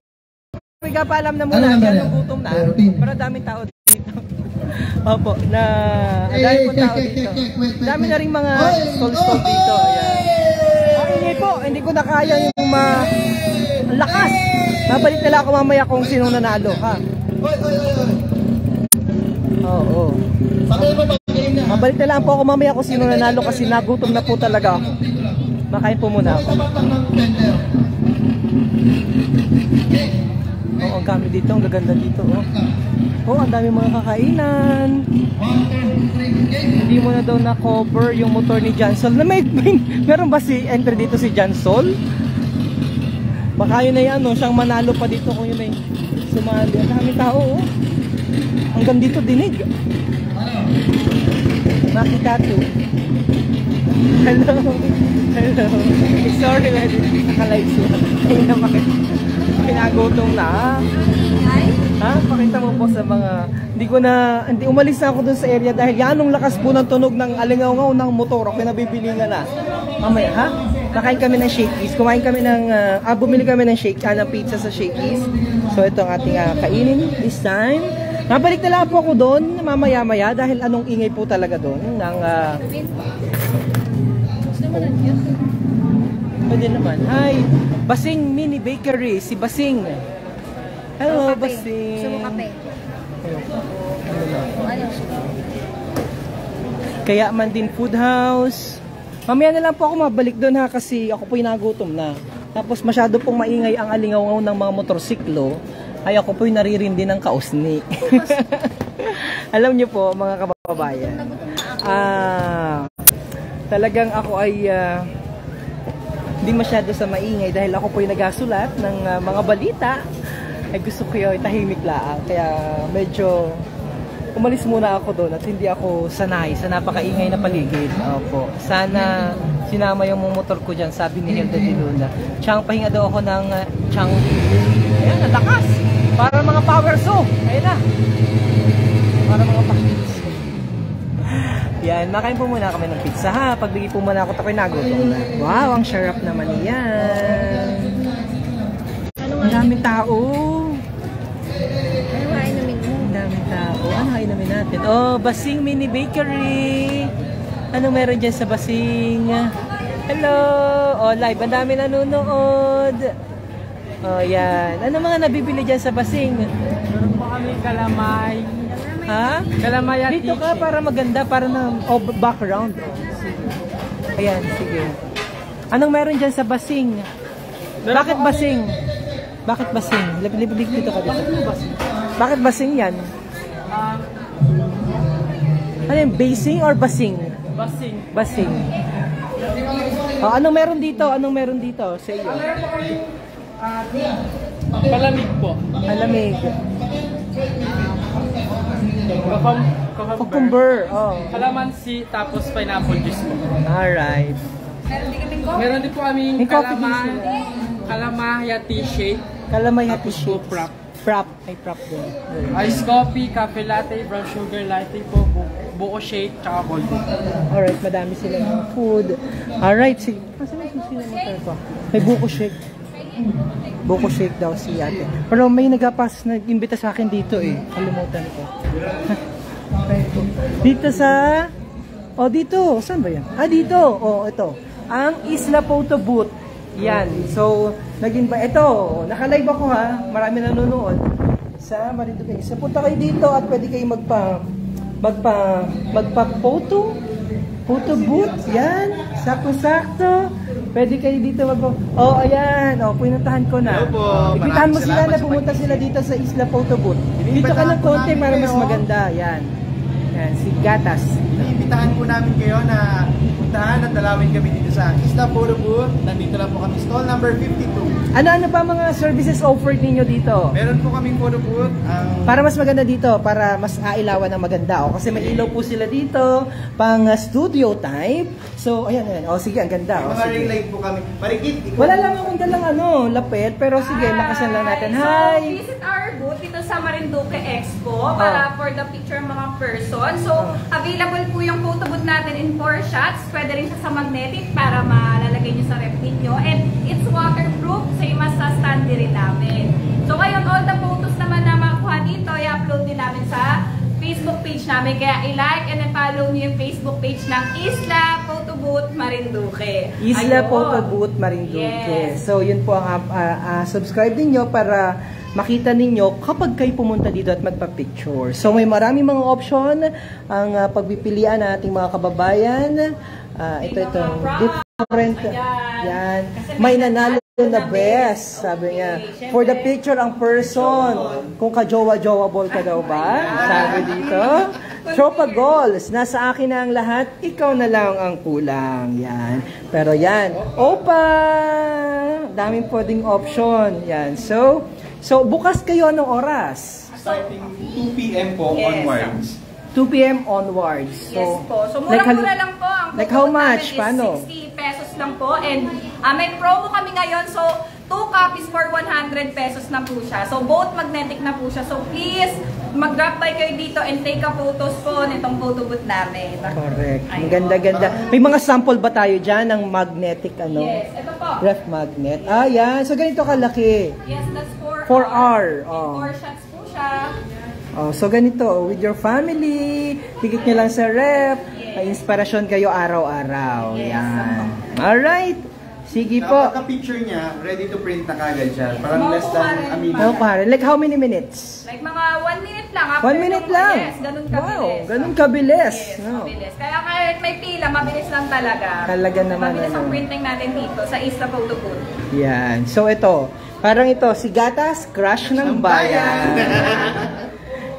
kaya paalam na muna. Ano number Yan yan? ang gutom na. 13. Pero daming tao dito. Opo, na dahil po tao dito. Dami na rin mga stall dito. Ayan. Hindi ko na kaya yung lakas. Babalik nila ako mamaya kung sino nanalo, ha? Oo. Sabay mo mag-game na. Mabalik na lang po ako mamaya kung sino nanalo kasi nagutom na po talaga ako. Makain po muna ako. Oo, ang kami dito. Ang gaganda dito. Oh, ang dami mga kakainan. Hindi mo na daw na-cover yung motor ni Jansol. Meron ba si entry dito si Jansol? Baka yun ay ano, siyang manalo pa dito kung yun ay sumali. Ang daming tao, oh. Hanggang dito dinig. Makikatu. Hello. Hello. Sorry, nakalive siya. Ayun naman. Pinagutong na. Ha? Pakita mo po sa mga... Hindi umalis na ako dun sa area dahil yanong lakas po ng tunog ng alingaw-ngaw ng motor. Ako nabibili nga na. Mamaya, ha? Nakain kami ng Shakey's. Kumain kami ng... bumili kami ng ng pizza sa Shakey's. So, ito ang ating kainin this time. Nabalik na lang po ako doon mamaya-maya dahil anong ingay po talaga doon ng pwede naman. Hi! Basing Mini Bakery, si Basing. Hello, Basing. Gusto mo kape? Kaya man din Food House. Mamaya na lang po ako mabalik doon ha kasi ako po nagutom na. Tapos masyado pong maingay ang alingaw-ngaw ng mga motorsiklo. Ay ako po'y naririndi ng kausni. Alam niyo po mga kababayan, talagang ako ay hindi masyado sa maingay dahil ako po'y nagasulat ng mga balita. Ay gusto ko yung tahimik lang. Kaya medyo umalis muna ako doon at hindi ako sanay sa napakaingay na paligid. Opo. Sana sinama yung motor ko dyan, sabi ni Hilda de Luna. Chang, pahinga daw ako ng Chang. Ayan, natakas. Para mga power saw. Ayan na. Para mga power saw. Yan, makain po muna kami ng pizza ha. Pagbigay po muna ako, ako'y nagutom na. Wow, ang sarap naman yan. Ang daming tao. Ano nga inumin mo? Ang daming tao. Ano inumin natin? Oh, Basing Mini Bakery. Ano meron dyan sa Basing? Hello. Oh, live. Ang dami nanonood. Oh, yan. Ano mga nabibili dyan sa Basing? Meron po kami kalamay. Ha? Kalamay at Dito ka para maganda, para na background. Ayan, sige. Anong meron dyan sa Basing? Bakit Basing? Bakit Basing? Liblib dito ka dito. Bakit Basing yan? Ano yung Basing or Basing? Basing. Basing. Oh, anong meron dito? Anong meron dito sa iyo? Palamig po. Malamig. Cucumber. Cucumber. Oh. Calamansi, tapos pineapple juice po. Alright. Meron din po kaming May coffee din sila. kalamahati shake. Kalamay Tapos happy po shake. frap. Frap. May frap din. Iced coffee, cafe latte, brown sugar latte po, buko shake, tsaka cold. Alright, madami silang food. Alright, sige. Saan yung susi na motor ko? May buko shake. Buko shake daw si ate. Pero may nag-imbita sa akin dito eh. Kalimutan ko. Dito sa... Oh, dito. Saan ba yan? Ah, dito. Oh, ito. Ang Isla Photo Booth. Yan. So, ito. Naka-live ako ha. Marami nanonood. Sa Marinduque. So, punta kayo dito at pwede kayo magpa-photo. Photo booth. Yan. Sakto-sakto. Pwede kayo dito Oh, ayan. Oh, pinuntahan ko na. Hello po. Imbitahan mo Maraming sila salamat na sa pumunta sila dito sa Isla Photo Booth. Dito ka ng konti para mas maganda. Yan. Yan. Si Gatas. Iimbitahan po namin kayo na puntahan at dalawin kami dito sa Isla Photo Booth. Nandito lang po kami, stall number 52. Ano pa mga services offered ninyo dito? Meron po kaming photo booth. Para mas maganda dito, para mas ailawan ng maganda. O, kasi may ilaw po sila dito, pang studio type. So, ayan, ayan. O, sige, ang ganda. O, Mga sige. ring light po kami. Parikit. Wala lang akong dalang lapet, pero sige, lakasan lang natin. So, Hi! visit our booth dito sa Marinduque Expo para for the picture mga person. So, available po yung photo booth natin in 4 shots. Pwede rin siya sa magnetic para malalagay nyo sa rep ninyo. And it's waterproof, same as sa stand rin namin. So, ngayon, all the photos naman na makuha dito, i-upload din namin sa Facebook page namin. Kaya i-like and follow nyo yung Facebook page ng Isla Photo Booth, Marinduque. Isla Ayun. Photo Booth, Marinduque. Yes. So, yun po ang subscribe ninyo para makita ninyo kapag kayo pumunta dito at magpa-picture. So, may maraming mga option ang pagpipilian ng ating mga kababayan. Ito, different. Yan. May nanalo na best, sabi niya. For the picture, ang person. Kung ka-jowa-jowa ball ka daw ba? Sabi dito. Tropa goals. Nasa akin na ang lahat. Ikaw na lang ang kulang. Yan. Pero yan. Opa! Daming pwedeng option. Yan. So, bukas kayo anong oras? Starting 2 p.m. po onwards. 2 p.m. onwards. So, Yes po. So, mura-mura lang po. Ang like how photo booth much? namin is Paano? 60 pesos lang po. And may promo kami ngayon. So, 2 copies for 100 pesos na po siya. So, both magnetic na po siya. So, please, mag-drop by kayo dito and take a photos po nitong photo booth namin. correct. Ang Ayun. ganda-ganda. May mga sample ba tayo dyan ng magnetic ano? Yes, ito po. Ref magnet. Yan. So, ganito kalaki. Yes, that's 4R. 4R. And Oh. 4 shots po siya. So, ganito. With your family. Tigit nyo lang sa ref. May inspirasyon kayo araw-araw. Yes. Yan. Alright. Sige po. Pagka-picture niya, ready to print na kagad siya. Parang less than a minute. No, pare. Like how many minutes? Like mga 1 minute lang. 1 minute lang. Yes, ganun kabilis. Wow, ganun kabilis. Yes, No. mabilis. Kaya kahit may pila, mabilis lang talaga. Talaga naman, Mabilis ang ano. printing natin dito sa Isla Photo Booth. Yan. So, ito. Parang ito, si Gatas, crush ng bayan.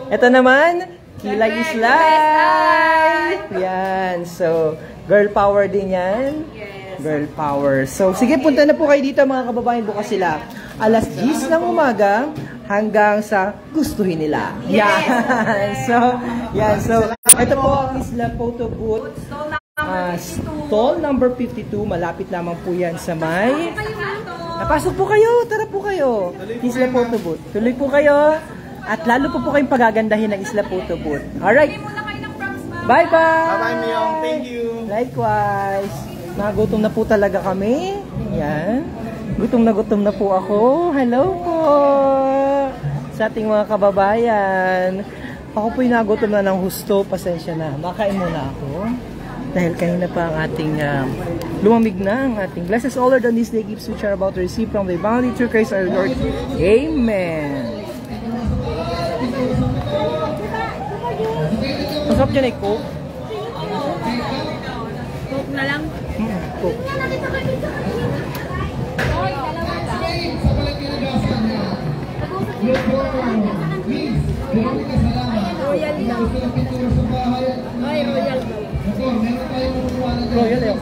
Ito naman, Kilay is life. Yan. So, girl power din yan. Yes. Girl power. So, sige, punta na po kayo dito mga kababayan. Bukas sila. Alas 10 ng umaga hanggang sa gustuhin nila. Yes. Yan. So, yan. So, ito po ang Isla Photo Booth. Stall number 52. Malapit lamang po yan sa may... Napasok po kayo. Tara po kayo. Isla Photo Booth. Tuloy po kayo. At lalo po kayong pagagandahin ng Isla Photo Booth. Alright. Bye-bye. Bye-bye, Myong. Thank you. Likewise. Nagutom na po talaga kami. Yan. Gutom na po ako. Hello po. Sa ating mga kababayan. Ako po'y nagutom na ng husto. Pasensya na. Makain muna ako. Dahil kanina pa ang ating lumamig na ang ating blessed all are done this day gifts which are about to receive from the bounty through Christ our Lord. Amen. Masarap dyan ay Coke. Coke na lang. Coke. Royal lang. Ay, royal ba? Royal eh.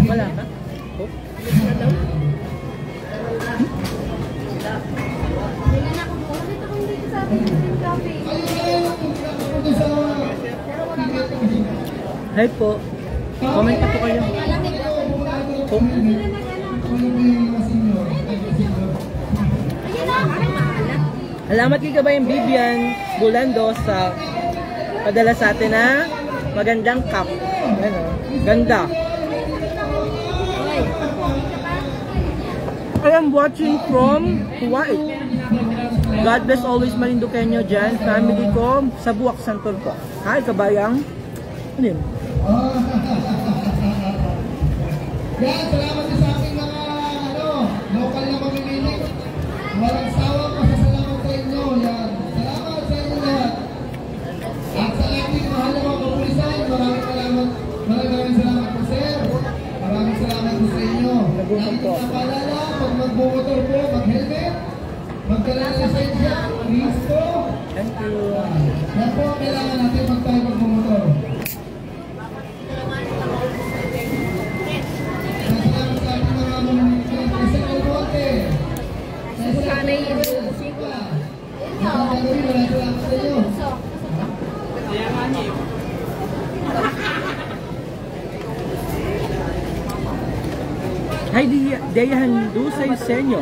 Wala ka? Coke? Hi po. Comment na po kayo. Coke? Salamat kay Kabayang Vivian Bulando sa padala sa atin na magandang cup. Ano? Ganda. I am watching from Kuwait. God bless always Marinduqueño dyan. Family ko sa Buwak Santor ko. Hi Kabayang. Ano yun? Yan, salamat din sa aking mga local na mamimilig. Walang sawang pasasalamat sa inyo. Yan. Salamat sa inyo lahat. At sa ating mahal na mga kapulisan, maraming salamat po sir. Maraming salamat po sa inyo. Lagi napaalala, pag magbumotor po, mag-helmet, magdala ng lisensya, please po. Thank you. Yan po, kailangan natin pag tayo magbumotor. Hi Dayahan Dusay Senyo.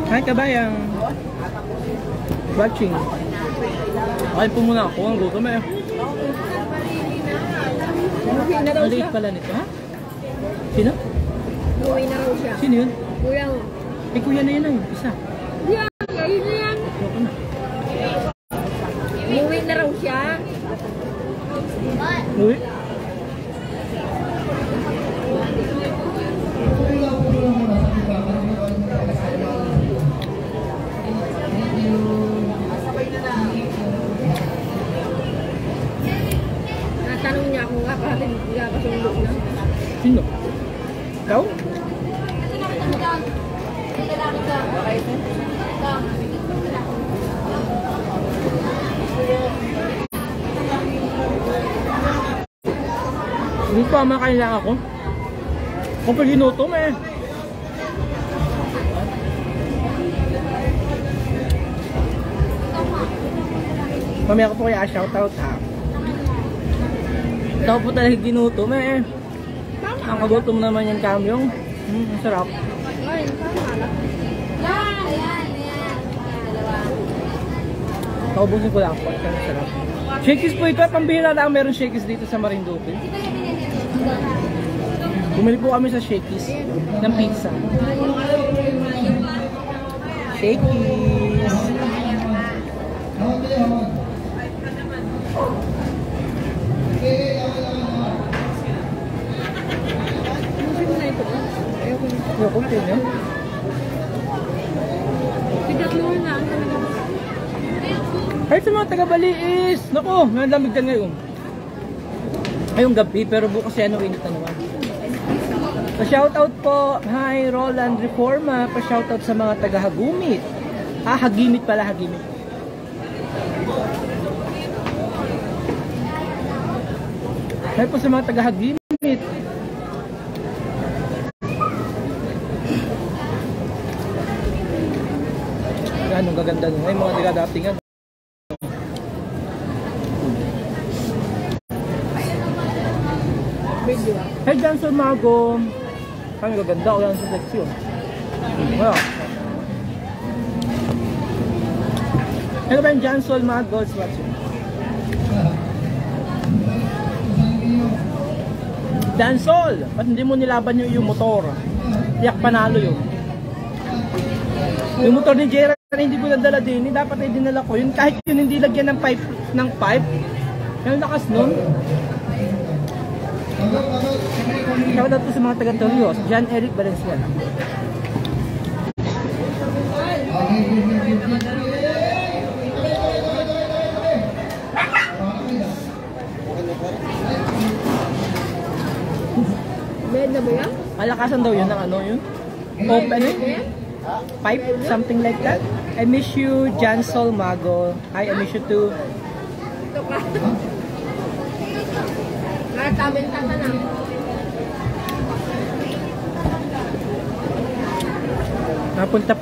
Hi Kabayang. Watching. Ay po muna ako. Ang gutom eh. Ang liit pala nito, ha? Sino? Uwi na raw siya. Sino yun? Kuya mo. Eh, kuya na yun lang. Isa. Yan, ayun na yan. Ayoko na. Uwi na raw siya. Uy. Natanong niya ako nga, bakit hindi ka kasundo na? Sino? Ikaw? Hindi pa makain lang ako. Kung pag ginutom eh. Mamaya ko po kaya shoutout ha. Ito po talaga ginutom eh. Ang kagutom naman yan kamyong. Ang sarap. Naubusin ko lang po. Ang sarap. Shakey's po ito. Pambihira lang meron Shakey's dito sa Marinduque. Bumili po kami sa Shakey's ng pizza. Shakey's. Ayoko din yun. Tigatluhan na ang talaga. Kahit sa mga taga-Baliis. Naku, may lamig ka ngayon. Ngayong gabi, pero bukas yan ang init na naman. Pa-shoutout po, hi Roland Reforma. Pa-shoutout sa mga taga-Hagumit. Ah, Hagimit pala, Hagimit. Hi po sa mga taga-Hagimit. Anong gaganda nyo? Ay, mga nagadatingan. Hey, Johnson Mago. Kami gaganda o yan sa seksyon. Wow. Hello ba yung Johnson Mago? Dansol! Ba't hindi mo nilaban yung motor? Tiyak panalo yun. Yung motor ni Gerard hindi ko nadala din, dapat ay dinala ko yun. Kahit yun hindi lagyan ng pipe. Yung lakas nun. Shoutout po sa mga taga-Torios, John Eric Valenzuela. Bed na ba yan? Malakasan daw yun ng ano yun? Open yun? Pipe? Something like that? I miss you, Jansol Mago. Hi, I miss you too. Ito ka. Nakatabing tata na. Mapusta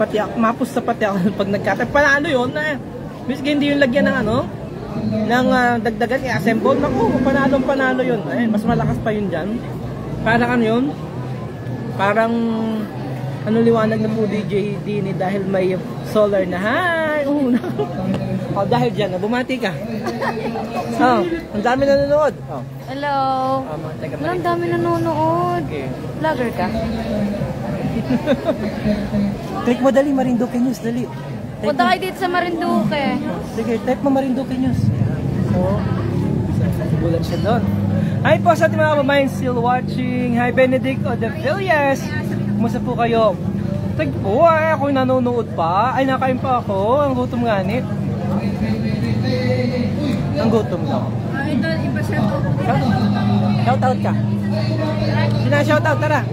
pati ako pag nagkatag. Panalo yun na miski hindi yung lagyan ng ano, ng dagdagan, i-assemble. Naku, panalo yun. Ayun, mas malakas pa yun dyan. Parang ano yun? Parang ano liwanag na po DJ Dini dahil may solar na. Hi! Oh, dahil dyan, bumati ka. Oh, ang dami nanonood. Oh. Hello. Oh, Ang dami nanonood. Okay. Vlogger ka? Click mo dali, Marinduque News, dali. Punta kayo dito sa Marinduque. Sige, type mo Marinduque News. So, bulan siya doon. Hi po sa ating mga kababayan still watching. Hi Benedict Odevillas. Kumusta po kayo? Tag po, ako nanonood pa. Ay, nakain pa ako. Ang gutom nga nit. Ang gutom daw. Ito, iba shoutout. Shoutout ka. Sina-shoutout, tara.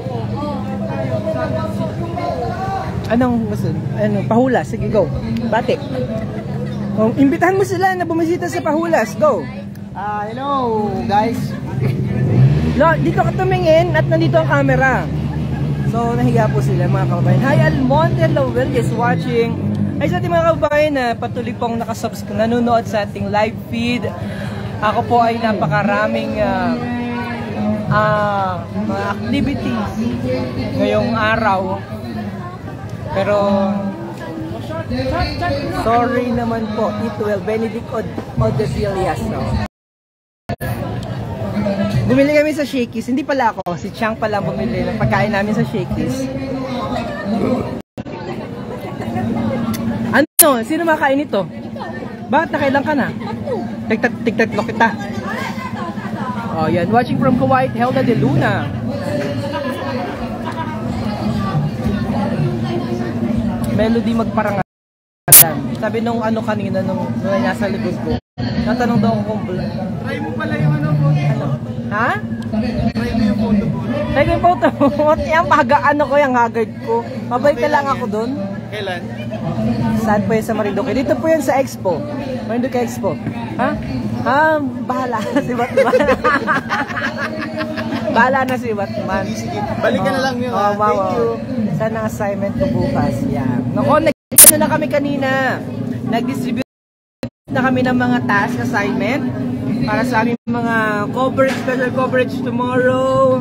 Anong gusto? Ano, Pahulas. Sige, go. Batik. Oh, imbitahan mo sila na bumisita sa Pahulas. Go. Hello guys. Dito ka tumingin at nandito ang camera. So, nahiya po sila mga kababayan. Hi, Almonte Lowell is watching. Ay, sa ating mga kababayan na patuloy pong nakasubscribe, nanonood sa ating live feed. Ako po ay napakaraming mga activities ngayong araw. Pero, sorry naman po, it will Benedict Odevillas. No? Bumili kami sa Shakey's. Hindi pala ako. Si Chang pala bumili ng pagkain namin sa Shakey's. Ano? Sino makain ito? Bakit nakailang ka na? Tigtatlo kita. Oh, yan. Watching from Kuwait, Helda de Luna. Melody magparangalan. Sabi nung ano kanina, nung nasa likod ko. Natanong daw ako kung... Try mo pala yung ano po. Ano? Ha? Try mo yung photo po. Try ko yung photo. Yan, ano ko yung haggard ko. Mabalik na lang ako dun. Kailan? Saan po yan sa Marinduque? Dito po yan sa Expo. Marinduque Expo. Ha? Bahala na si Batman. Bahala na si Batman. Sige, balikan na lang yun. Thank you. Saan ang assignment ko bukas? Yan. Naku, nag-ano na kami kanina. Nag-distribute na kami ng mga task assignment para sa aming mga coverage, special coverage tomorrow.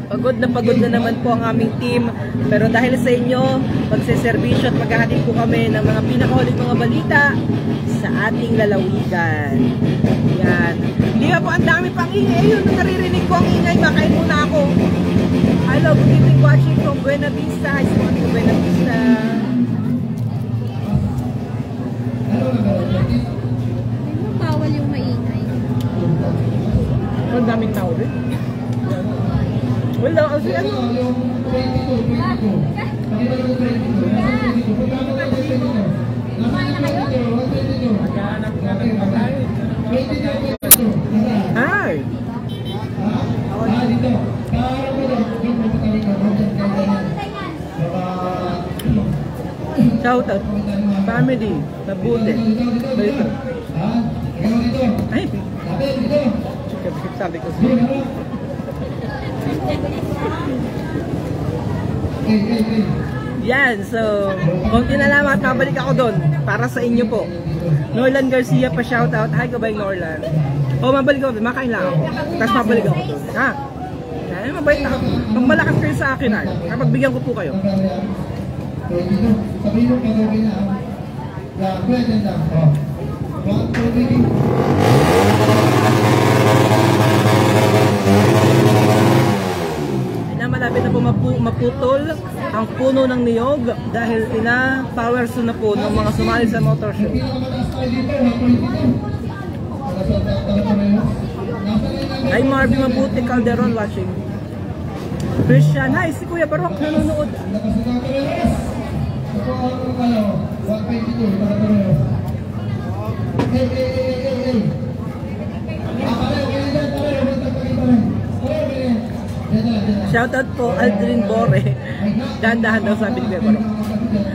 Pagod na naman po ang aming team. Pero dahil sa inyo, magseservisyo at maghahatid po kami ng mga pinakahuling mga balita sa ating lalawigan. Yan. Hindi ba po ang dami pang ingay? Yun, naririnig ko ang ingay. Makain muna ako. Hello, good evening watching from Buena Vista. Hi, sa mga Buena Vista. Bawal yung maingay. Ang daming tao rin. Wala kasi ano. Hi. Shout out. Family. Nabute. Dito. Ay. Sabi ko siya. Yan, so konti na lang at nabalik ako doon para sa inyo po. Norlan Garcia pa shoutout. Hi, kabay Norlan. O, mabalik ako doon, makain lang ako. Tapos mabalik ako doon. Ha? Yan, mabait ako. Pag malakas kayo sa akin, kapag bigyan ko po kayo. Sabihin mo kagabi na. Pwede na. Malapit na po maputol ang puno ng niyog dahil power na po ng mga sumali sa motor show. Hi Marvin Mabuti Calderon watching. Christian, hi si Kuya Barok nanonood. Shoutout po Aldrin Bore. Dahan-dahan daw sabi ni Kuya Barok.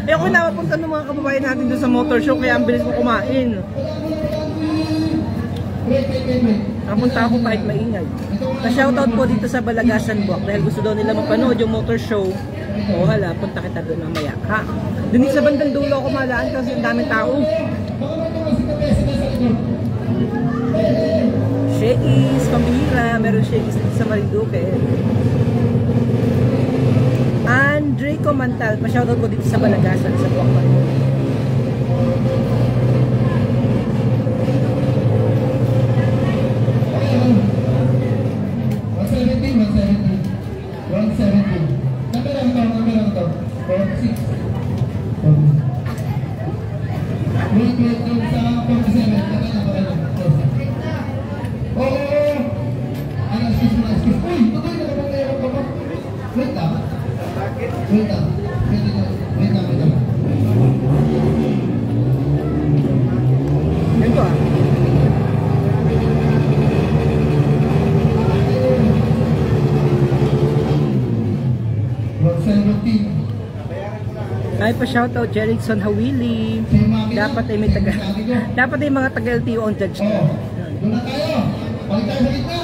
Ako napapunta ng mga kababayan natin doon sa motor show kaya ang bilis ko kumain. Napunta ako kahit maingay. Na-shoutout po dito sa Balagasan Buwak dahil gusto daw nila mapanood yung motor show. O hala, punta kita doon mamaya. Ha? Doon sa bandang dulo ako malaan kasi ang daming tao. Shakey's, pambihira. Meron Shakey's dito sa Marinduque. Andre Comantal, pa-shoutout ko dito sa Balagasan sa Buwak Marinduque. Ay pa shoutout Jerickson Hawili. Dapat ay may dapat ay mga taga-LTO ang judge na. Doon na tayo. Balik tayo sa gitna.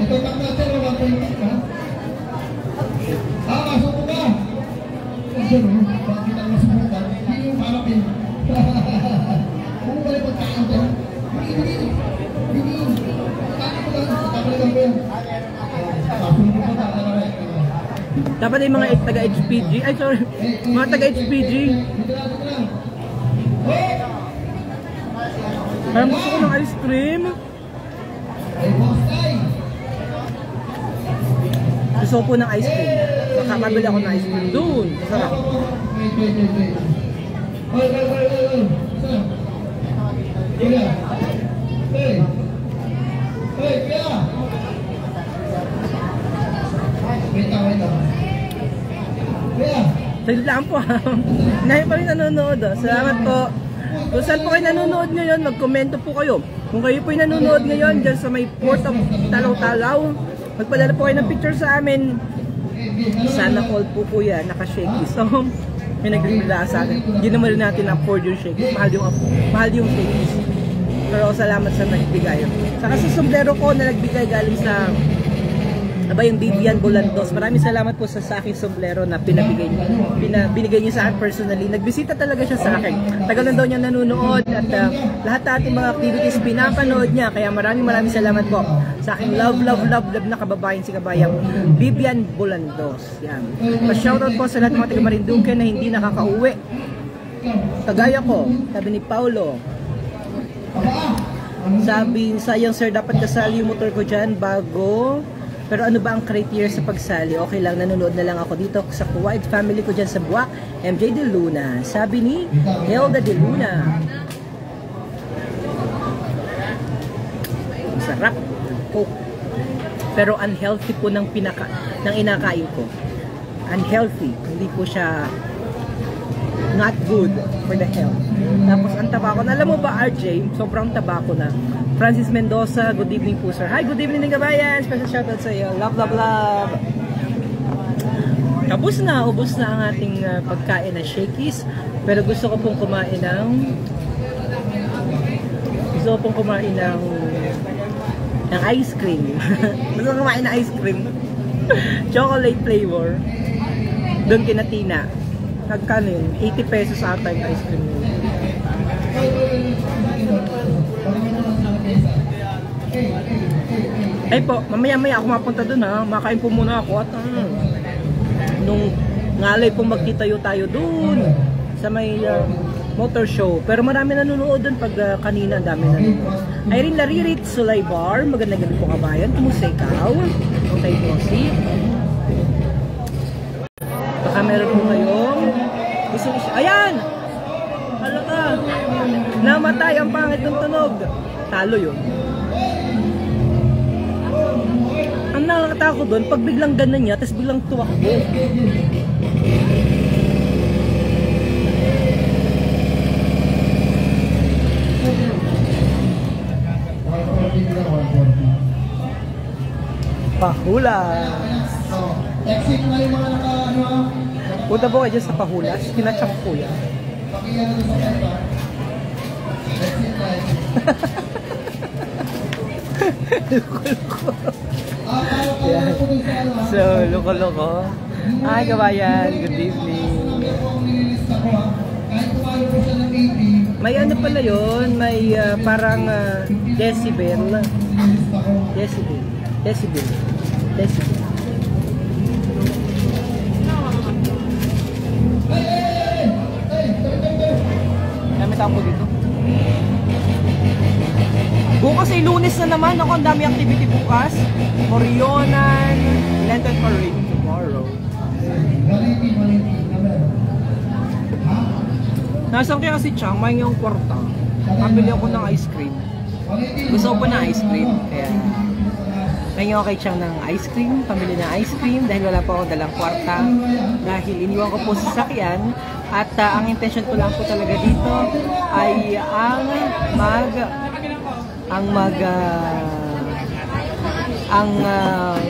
Ito takla sir, 120 ka. Masuko ka. Diyan o, bakit ang masuko ka? Hindi yung harapin. Kung wala pagkain ka, hindi. Pagkain ko lang, kapalitan ko yan. Masuko ka na rin. Dapat ay mga taga-HPG. Ay sorry, mga taga-HPG. Parang gusto ko ng ice cream. Gusto ko po ng ice cream. Makakabili ako ng ice cream. Doon, masarap. Saglit lang po. Nahin pa rin nanonood. Salamat po. Kung saan po kayo nanonood ngayon, mag-komento po kayo. Kung kayo po yung nanonood ngayon dyan sa may Port of Talaw-Talaw, magpadala po kayo ng picture sa amin. Sana all po po yan, naka-shaky. So, may nag-revila sa akin. Hindi naman natin afford yung shaky. Mahal yung shaky. Pero salamat sa nagbigay. Saka sa sombrero ko na nagbigay galing sa yung Vivian Bolandos. Maraming salamat po sa aking sombrero na binigay niyo sa akin personally. Nagbisita talaga siya sa akin. Tagal na daw niya nanonood at lahat ng ating mga activities pinapanood niya. Kaya maraming salamat po sa aking love na kababayan si kabayang Vivian Bolandos. Yan. Pa-shoutout po sa lahat ng mga taga Marinduque na hindi nakakauwi. Kagaya ko, sabi ni Paulo. Sabi, sayang sir, dapat kasali yung motor ko dyan bago. Pero ano ba ang criteria sa pagsali? Okay lang, nanonood na lang ako dito sa Kuwait family ko dyan sa Buwak, MJ De Luna. Sabi ni Hilda De Luna. Sarap. Coke. Pero unhealthy po ng inakain ko. Unhealthy. Hindi po siya not good for the health. Tapos ang tabako, alam mo ba RJ, sobrang tabako na. Francis Mendoza, good evening po sir. Hi, good evening kabayan. Special shoutout sa iyo. Love. Ubus na ang ating pagkain na shakies. Pero gusto ko pong kumain ng ice cream. Gusto ko kumain ng ice cream. Chocolate flavor. Doon kina Tina. Nagkano yun? 80 pesos ata yung ice cream yun. Ay po, mamaya ako mapunta dun ha. Makain po muna ako at nung ngalay po magkitayo tayo dun sa may motor show. Pero marami nanonood dun pag kanina ang dami nanonood. Irene Laririt, Sulay Bar, magandang gabi po kabayan. Kumusta ikaw? Okay po si. Baka meron po kayong ayan! Halata! Namatay ang pangit ng tunog. Talo yun. Ang nakakatakot doon, pag biglang ganun niya, tapos biglang tuwakbo. Pahulas. Exit na yung mga Punta po kayo dyan sa Pahulas. Kinachak po yan. So, loko-loko. Hi kabayan, good evening. May ano pala yun, may parang decibel. Dami tao po dito. Bukas ay Lunes na naman. Ako, ang dami activity bukas. Morionan, Lenten Parade tomorrow. Nasaan kaya si Chang? May yung kwarta. Pabili ako ng ice cream. Gusto ko po ng ice cream. Kaya may kay Chang ng ice cream. Pabili ng ice cream dahil wala pa akong dalang kwarta. Dahil iniwan ko po sa sakyan. At ang intention ko lang po talaga dito ay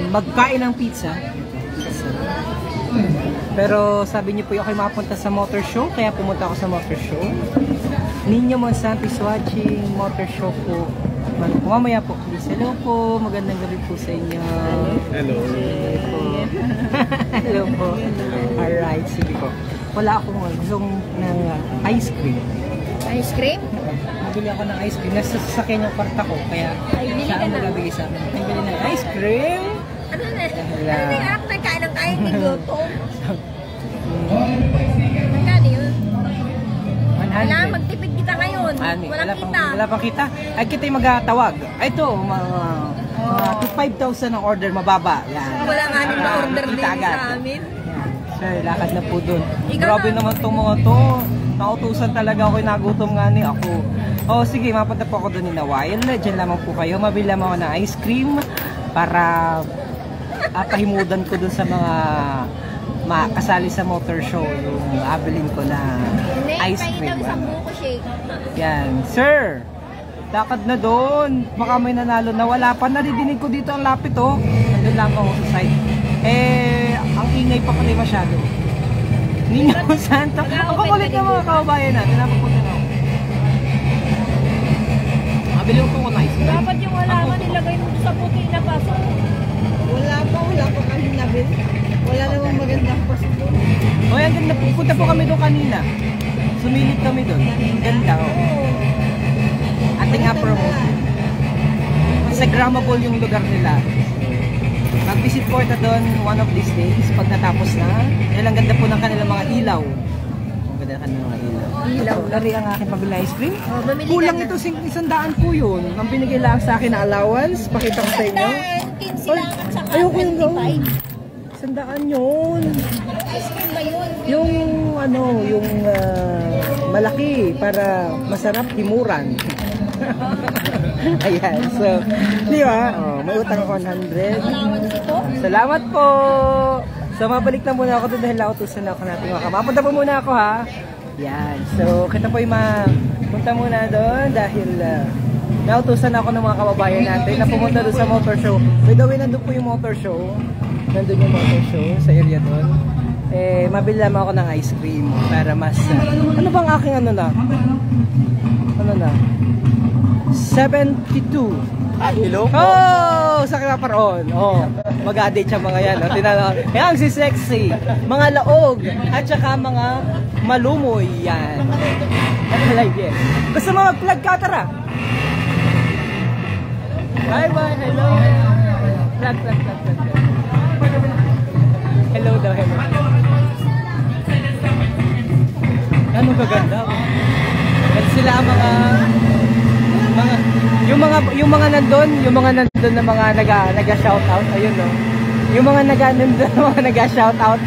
magkain ng pizza. Pero sabi niyo po yung ako'y mapunta sa motor show, kaya pumunta ako sa motor show. Ninyo Monsanto is watching motor show po. Mamaya po, please. Hello po, magandang gabi po sa inyo. Hello. Hello po. Alright, sige po. Wala akong gustong ng ice cream. Ice cream? Nabili ako ng ice cream. Nasa sasakyan yung kwarta ko. Kaya siya ang magabigay sa akin. Nabili ng ice cream. Ano na? Ano na yung anak na kain ng kain ni Gloto? Magkano yun? 100. Wala, magtipid kita ngayon. Wala pang kita. Ay, kita yung magtawag. Ay, ito, mga 5,000 ang order, mababa. Yan. Wala nga nang ma-order din agad sa amin. Sir, lakad na po dun. Grabe naman itong mga to. Nautusan talaga ako, nagutom nga ni ako. Oh, sige, mapunta po ako dun in a while. Diyan lamang po kayo. Mabili lamang ako ng ice cream para pahimudan ko dun sa mga makasali sa motor show yung abilin ko na ice cream. Isang buko shake. Yan. Sir, lakad na doon. Baka may nanalo na wala pa. Naridinig ko dito ang lapit oh. Nandun lang ako sa side. Ang ingay pa pala masyado. Ninyo Santo. Ang kukulit ng mga kababayan natin. Napapunta na ako. Mabili ko ng ice cream. Dapat yung halaman nilagay mo sa puti na paso. Wala pa kami nabil. Wala namang magandang paso doon. O yan, ganda. Punta po kami doon kanina. Sumilip kami doon. Ganda oh. Ating approach. Instagrammable yung lugar nila. Mag-visit po ito doon one of these days pag natapos na. Dahil ang ganda po ng kanilang mga ilaw. Ang ganda ng kanilang mga ilaw. Ilaw. Lari ang aking pabila ice cream. Kulang ito 100 po yun. Ang binigay lang sa akin na allowance. Pakita ko sa inyo. 15 lang at saka Ayoko yung 25. 100 yun. Ice cream ba yun? Yung yung malaki para masarap himuran. Ayan, so, di ba? Oh, may utang ako 100. Salamat po! So, mabalik na muna ako doon dahil nautusan ako natin mga kamapunta po muna ako ha. Yan, so, kita po yung punta muna doon dahil nautusan ako ng mga kababayan natin na pumunta doon sa motor show. By the way, nandun po yung motor show. Nandun yung motor show sa area doon. Mabili naman ako ng ice cream para mas... ano bang aking ano na? 72. Hello po. Oh, sa kinaparoon. Oh, mag-a-date siya mga yan. Oh. Tinanong, yan si sexy, mga laog, at saka mga malumoy yan. Like yes. Gusto mo mag-plug ka, tara? Bye-bye, hello. Plug. Hello daw, hello. Ano kaganda? At sila ang yung mga nandun na mga naga-shoutout, ayun no. Yung mga naga-shoutout,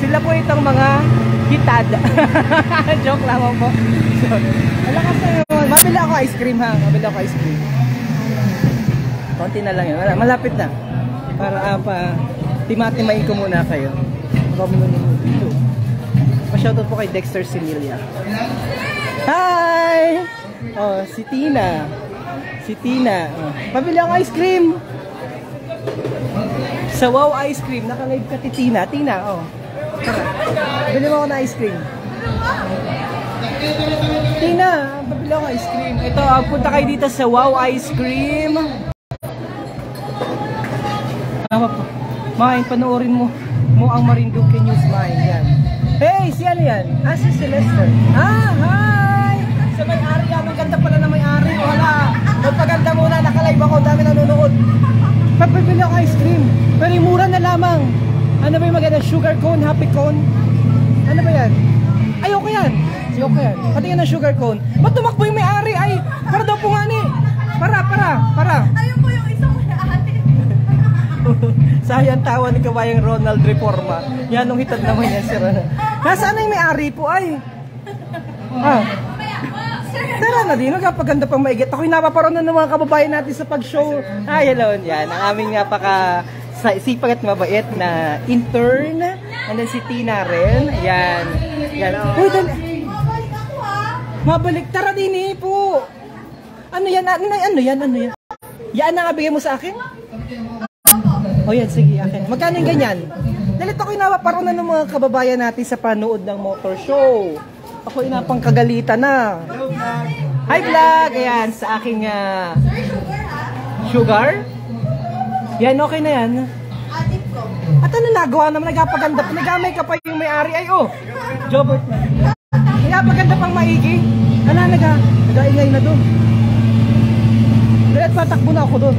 sila po itong mga hitad. Joke lang po. So, alakas na yun. Mabili ako ice cream ha. Konti na lang yun. Malapit na. Para timatimayin ko muna kayo. Pa-shoutout po kay Dexter Similia. Hi! Oh, si Tina. Oh. Pabili ang ice cream. Sa Wow Ice Cream. Nakalive ka ti Tina. Oh. Tara. Bili mo ako na ice cream. Tina, pabili ako ice cream. Ito, punta kayo dito sa Wow Ice Cream. Tama po. Main, panoorin mo ang Marinduque News, Main. Yan. Hey, si ano yan? Si Celeste. Hi! Sa may-ari yan. Ang ganda pala na may-ari. Wala. Magpaganda muna. Nakalive ako. Dami nanonood. Pagpipili ako ice cream. Pero yung mura na lamang. Ano ba yung maganda? Sugar cone? Happy cone? Ano ba yan? Ayoko yan. Pati yan ang sugar cone. Ba't tumakbo yung may-ari? Ay, para daw po nga ni. Para. Ayun po yung isang ate. Sayang tawa ni kabayang Ronald Reforma. Yan nung hitad naman yan si Ronald. Nasaan na yung may-ari po ay? Tara na din, magpaganda pang maigit. Ako'y napaparoon na ng mga kababayan natin sa pag-show. Hello, yan. Ang aming sipag at mabait na intern. And then si Tina rin. Yan. Uy, mabalik. Tara din po. Ano yan? Yan ang abigay mo sa akin? O yan, sige, akin. Magkano yung ganyan? Dalit ako'y napaparoon na ng mga kababayan natin sa panood ng motor show. Ako'y napangkagalitan na. Hi vlog! Ayan, sa aking sugar. Yan, okay na yan. At ano nagawa naman, nagapaganda pa. Nagamay ka pa yung may-ari. Ay, Jobert na. Nagapaganda pang maigi. Nagaingay na doon. Dalit patakbo na ako doon.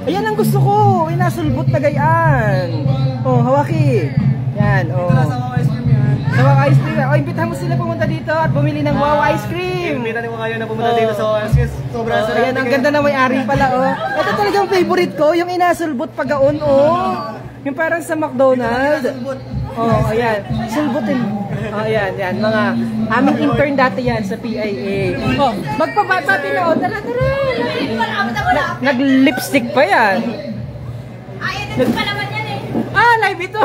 Ayan ang gusto ko. Inasulbot na gayaan. Hawaki. Yan, Sa Wow Ice Cream. Imbitahan mo sila pumunta dito at bumili ng Wow Ice Cream. Imbitahan mo kayo na pumunta dito sa Wow Ice Cream. Sobrang sarap. Ayan, ang ganda na may-ari pala, Ito talagang favorite ko, yung inasulbot pagaon, Yung parang sa McDonald's. Ayan. Sulbutin. Ayan. Mga aming intern dati yan sa PIA. Magpabati na, Tara. Nag-lipstick pa yan. Ay, ito pa naman yan Ah, live ito!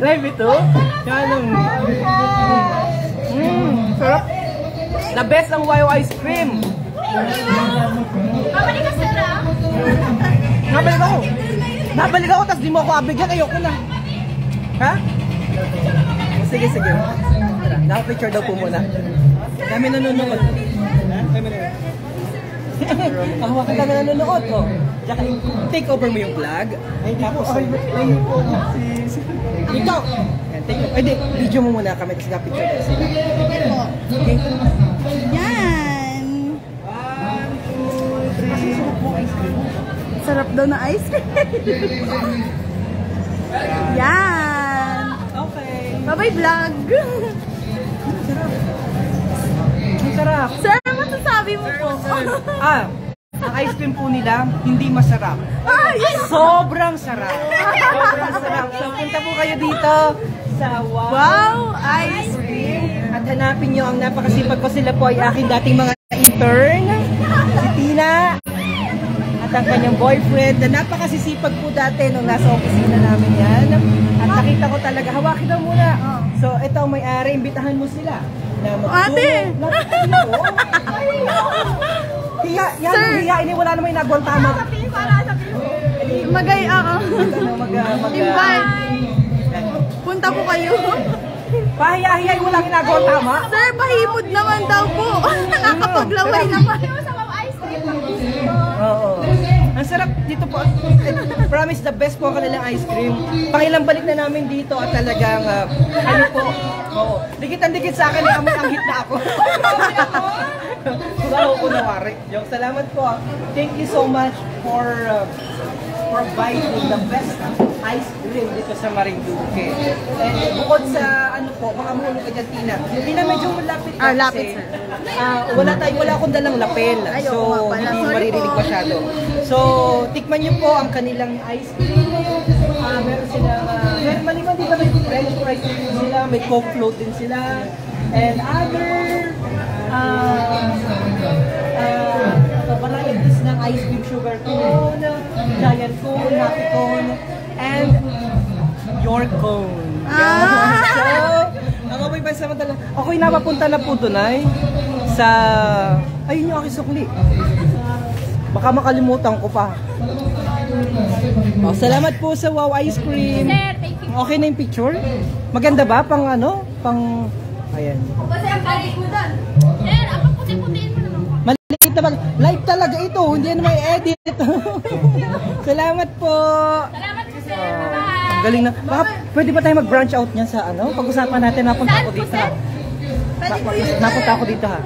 Live ito? Yan ang... sarap! The best ang Wow ice cream! Babalik ka sir ah. Nabalik ako, tapos di mo ako abigyan, ayoko na. Ha? Sige. Naka-picture daw po muna. Kami nanonood. Hawakan kami nanonood. Oh. Take over mo yung vlog. Tapos, ikaw! Take over. Hindi, video mo muna kami, tapos naka-picture daw sila. Okay. Yan. Sarap daw na ice cream. Yan. Okay. Bye-bye vlog. Ang sarap. Sir, ano masasabi mo po? Ang ice cream po nila, hindi masarap. Sobrang sarap. Sobrang sarap. So, punta po kayo dito sa Wow Ice Cream. At hanapin nyo ang napakasipag ko. Sila po ay aking dating mga intern. Si Tina. At ang kanyang boyfriend na napakasisipag po dati nung nasa opisina namin yan. At nakita ko talaga, hawakin daw muna. So, ito ang may-ari. Imbitahan mo sila. Ate! Hiya, ini wala naman yung nagawang tama. Magay ako. Invite. Punta po kayo. Pahiya-hiya, wala ginagawang tama. Sir, pahimod naman daw po. Nakakapaglaway naman. Oo. Ang sarap dito po. Promise the best po ang kanilang ice cream. Pangilang balik na namin dito at talagang ano po. Oo. Dikit-dikit sa akin, amoy ang hit na ako. Bago ko nawari. Yung salamat po. Thank you so much for providing the best ice cream dito sa Marinduque. And bukod sa ano po, baka mahulog ka dyan, Tina. Tina, medyo malapit ka lapit, kasi. sir. Wala akong dalang lapel. So, hindi maririnig masyado. So, tikman nyo po ang kanilang ice cream. Meron silang, maliban dito may French fries din sila, may Coke float din sila. And other, varieties ng ice cream, sugar cone, giant cone, happy cone, and your cone. So, ako may pansamantala. Ako'y napapunta na po doon ay sa, ayun yung aking sukli. Baka makalimutan ko pa. Salamat po sa Wow Ice Cream. Sir, thank you. Okay na yung picture? Maganda ba? Pang ano? Pang, ayan. Kasi ang balik mo doon. Sir, ako puti-putiin mo naman po. Maliit naman. Live talaga ito. Hindi yan may edit. Salamat po. Salamat po sir. Bye-bye. Galing na. Baka pwede ba tayo mag-branch out niyan sa ano? Pag-usapan natin. Napunta ako dito ha. Napunta ako dito ha.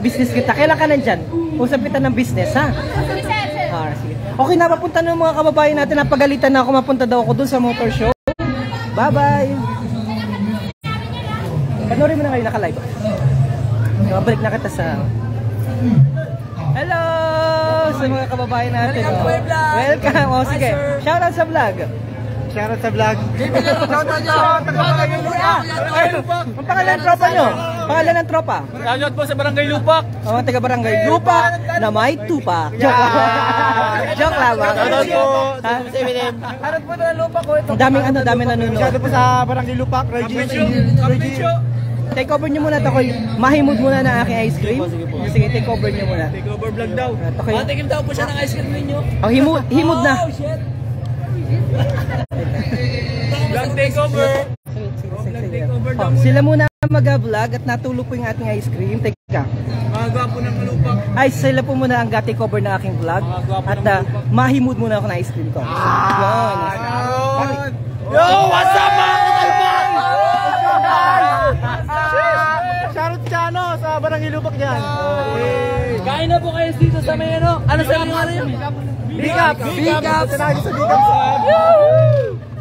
Business kita. Kailan ka nandyan? Usap kita ng business ha. Sige sir. Sige. Okay, napapunta ng mga kababayan natin. Napagalitan na ako. Mapunta daw ako dun sa motor show. Bye-bye. Panoorin mo na kayo naka-live. Balik na kita sa... Hello! Sa mga kababayan natin. Welcome! O sige, shoutout sa vlog. Shoutout sa vlog. Ang pangalan ng tropa nyo? Pangalan ng tropa? Shoutout po sa Barangay Lupak. O, taga Barangay Lupak na may tupak. Joke lang. Joke lang. Shoutout po. Shoutout po na Lupak ko. Ang daming nanonood. Shoutout po sa Barangay Lupak, Reggie. Take over nyo muna ito. Mahimod muna ng aking ice cream. Sige, take over nyo muna. Take over vlog daw. Matikim daw po siya ng ice cream ninyo. Oh, himod na. Vlog takeover. Sila muna mag-vlog at natulog po yung ating ice cream. Teka. Mga gwapo ng Lupak. Ay, sila po muna ang take over ng aking vlog. At mahimod muna ako ng ice cream ko. Yo, what's up mga katalbang? Shoutout sa ano, sa Barangay Lupak dyan. Kain na po kayo dito sa may ano? Ano sa mga ano yun? Big up! Big up! Sa Big up!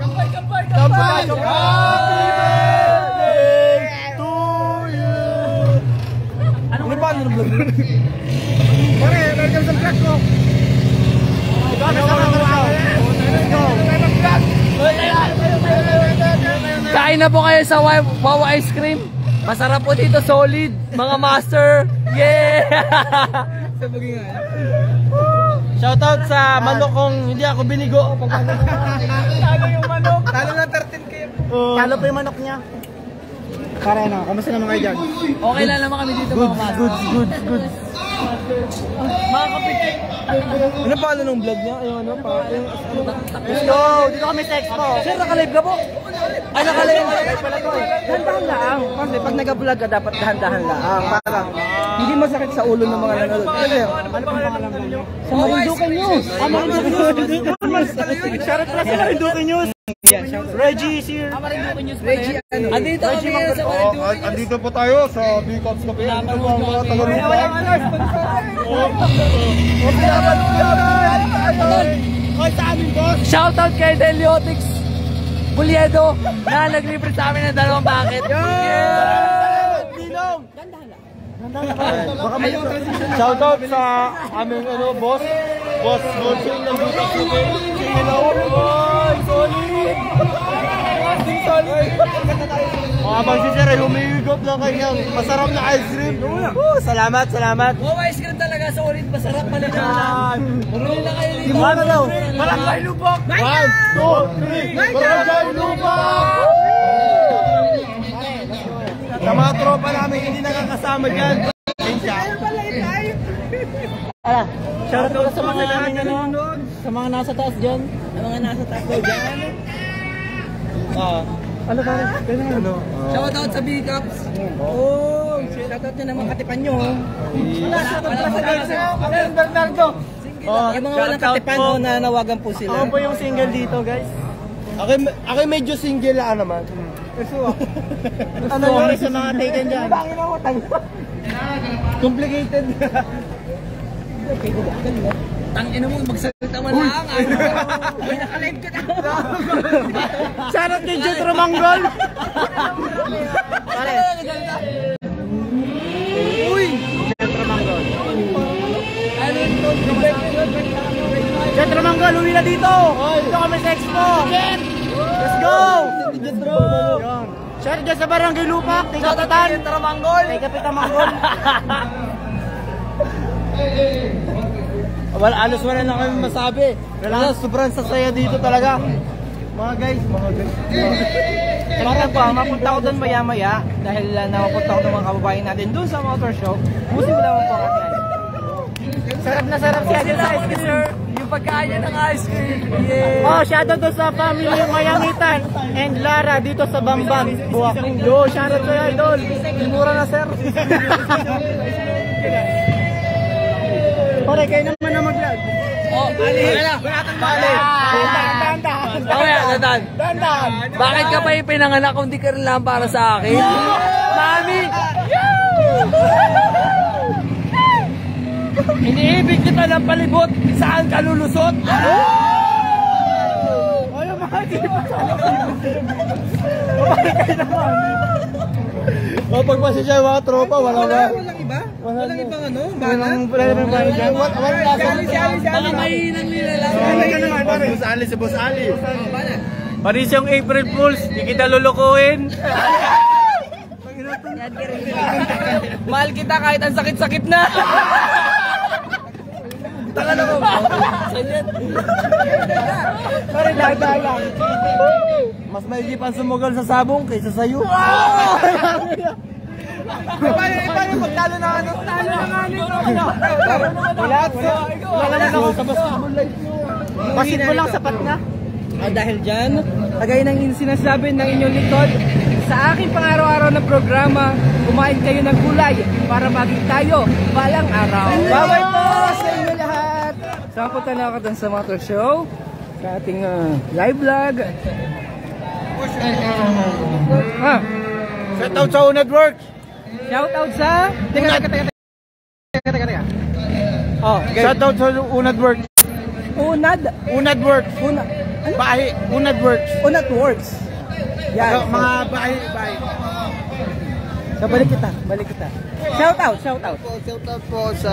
Kampay, kampay, Kampay! kampay! Happy birthday to you! Ano ba ang vlog? Pare, welcome sa vlog ko! Kain na po kayo sa Wow Ice Cream. Masarap po dito, solid, mga master. Yeah! Shoutout sa manok kong hindi ako binigo. Talo yung manok. Talo na 13K. Talo pa yung manok niya. Para ano, kamusta naman kayo dyan? Okay lang naman kami dito mga mas. Good. Mga kapitik. Ano pa ano nung vlog niya? Yung ano pa? Let's go! Dito kami sa expo. Sir, nakalive ka po? Ay, nakalive pala to eh. Dahan-dahan lang. Kasi pag nag-vlog ka, dapat dahan-dahan lang. Para hindi masakit sa ulo ng mga nanonood. Kasi, Ano pa pangalan niyo? sa Marinduque News. Marinduque News! Shoutout pala sa Marinduque News! Reggie is here! Reggie, ano? Andito kami sa Marinduque. Andito po tayo sa B-Cops Cafe. Andito po ang mga Shoutout kay Deliotics Bulyedo na nag-represent sa amin ng 2 bucket. Shoutout sa aming boss Goldchain ng B-Cops Cafe. Solid! Habang si Sir ay humihigop ng kanyang masarap na ice cream. Salamat! Wow, ice cream talaga. Solid, masarap pala na. Bumili na kayo dito. Barangay Lubak! 1, 2, 3! Barangay Lubak! Sa mga tropa namin hindi nakakasama dyan. Shoutout sa mga namin sa mga nasa taas dyan. Sa mga nasa taas dyan. Ano ba? Shoutout sa B-Cups. Shoutout nyo naman katipan nyo. Bernardo! Yung mga walang katipan, nanawagan po sila. Ako po yung single dito, guys. Ako medyo single lang naman. Ano yung sa mga taken dyan? Complicated. Tangina mo, magsalita mo lang. Ay, nakalive ka na. Shoutout kay Jetro Manggol! Uy! Jetro Manggol. Jetro Manggol, uwi na dito! Dito kami sa expo! Let's go! Shoutout dyan sa Barangay Lupak, kay Kapatan! Jetro Manggol! Kay Kapitan Manggol! Alos wala na kami masabi. Sobrang sasaya dito talaga. Mga guys. Parang pa, mapunta ko doon maya-maya dahil napapunta ko ng mga kababayan natin doon sa motor show. Busi mo naman po ako yan. Sarap na sarap siya dyan sa ice cream, sir. Yung pagkaya ng ice cream. Yeah. Oh, shoutout to sa family yung Mayangitan and Lara dito sa Bambang, Buaking. Yo, shoutout sa idol. Mura na, sir. Pare, kayo naman na mag-vlog. Ali. Bale. Dandan. Bakit ka pa ipinanganak kung di ka rin lang para sa akin? Mami! Iniibig kita ng palibot, saan ka lulusot? Ayaw kayo naman. Pagpasya siya yung mga tropa, wala ba? Walang iba? Walang ibang ano? Walang banat dyan. Walang lasa. Mga mahinang nila lang. Boss Ali si Boss Ali. Paris yung April Fools, di kita lulukuhin. Mahal kita kahit ang sakit-sakit na. Taka na mo. Pare, lang. Mas maigipan sumugal sa sabong kaysa sa'yo. Paano magtalo na ano? Talo na nga nito. Wala naman ako sa basketball life mo. Basketball lang sapat na. Dahil dyan, kagaya ng sinasabi ng inyong likod, sa aking pang-araw-araw na programa, kumain kayo ng gulay para maging tayo balang araw. Bye-bye po sa inyo lahat! Saan po tayo nakakatan sa Motor Show? Sa ating live vlog. Shoutout sa Unad Works. Shoutout sa... Teka. Oh, Shoutout sa Unad Works. Unad Works. Ano? Bahay, Unad Works. Unad Works. Yan. Mga bahay. So, balik kita. Shoutout. Shoutout po sa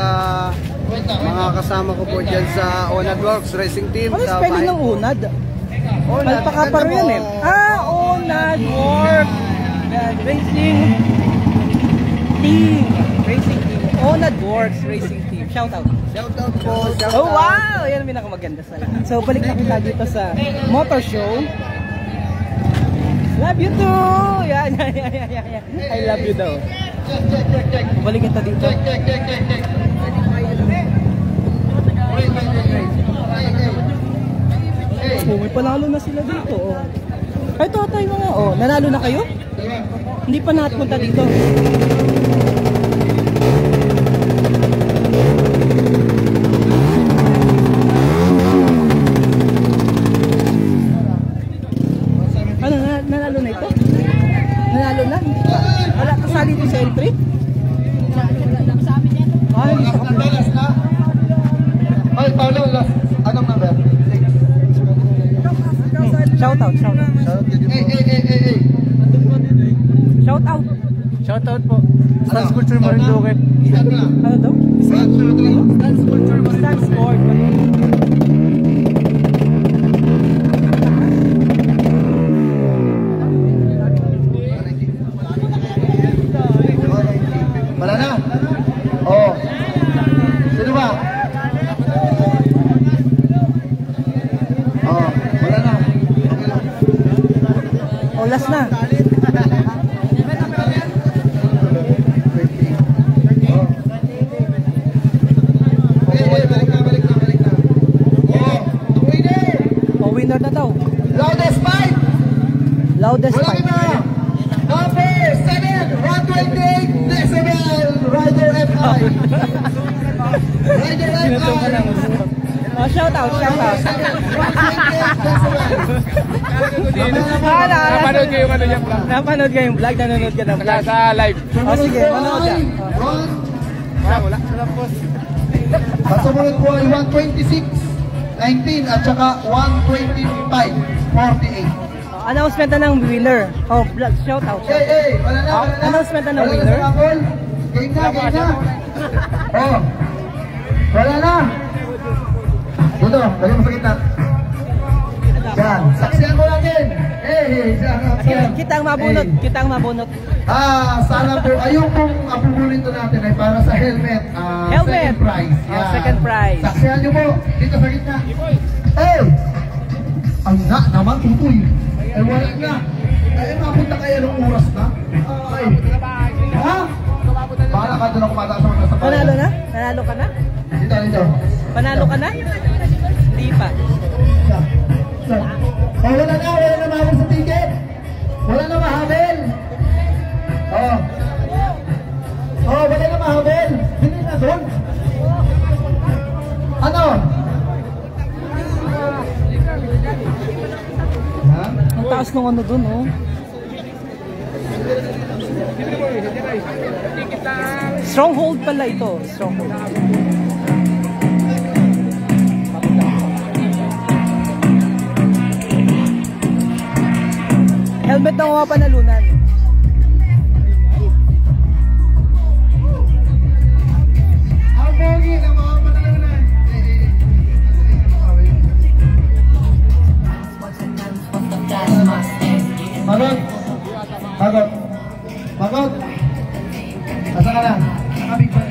mga kasama ko po dyan sa Unad Works Racing Team. Ano sa spelling ng Unad? Palpakaparo yan eh. Unad Works Racing Team. Unad Works Racing Team. Shoutout. Shoutout po. Oh wow! Yan ang pinakamaganda sa lahat. So balik na kita dito sa motor show. Love you too! Yan. I love you daw. Check. Balik kita dito. Check. Oh, may panalo na sila dito. Oh. Ay, ito tayo mga. Oh, nanalo na kayo? Hindi pa nakapunta dito. Ano, nanalo na ito? Nanalo na? Wala kasali dito sa entry? Ay, hindi sa kapila. Ay, Paolo, anong number? Shoutout. Hey. Shoutout. Shoutout po. Stance Culture Marinduque. Ano daw? Stance Sport. Wala na? Oo. Sino ba? Oo, wala na. Okay lang. Oh, last na. Balik na. Oo, winner! Oh, winner na daw. Loudest fight! Loudest Wala fight. na! Number 7, 128 decibel, Rider FI. Rider Sinutong ka FI. lang. Oh, shoutout. 128 decibel. Napanood ko yung ano niya vlog. Napanood ka yung vlog? Nanonood ka ng vlog? Sa live. Oh, sige, manood ka. Oh. Wala. At sumunod po ay 126, 19 at saka 125, 48. Announcement na ng winner. Oh, vlog. Shoutout. Hey, wala na. Announcement na ng Wala winner. sa Apple. Game na. Oh. Wala na. Dito, lagyan mo sa gitna. Yan, saksihan mo natin. Kita ang mabunot. Sana po, ayun pong apubulin to natin ay para sa helmet. Helmet. Second prize. Oh, second prize. Saksihan nyo po, dito sa gitna. Ang na naman, tutoy. Wala na. Mapunta kayo anong oras na? Ha? Baka ka doon ako mataas sa mga sa Panalo na? Nanalo ka na? Dito. Panalo ka na? Hindi pa. Wala na mahabol sa ticket. Wala na mahabol. Wala na mahabol. Hindi na doon. Ano? Ang taas ng ano doon, oh. Stronghold pala ito. Stronghold. Helmet na mga panalunan. Ang pogi na mga panalunan. Magot. Asa ka na? Nakabig pa.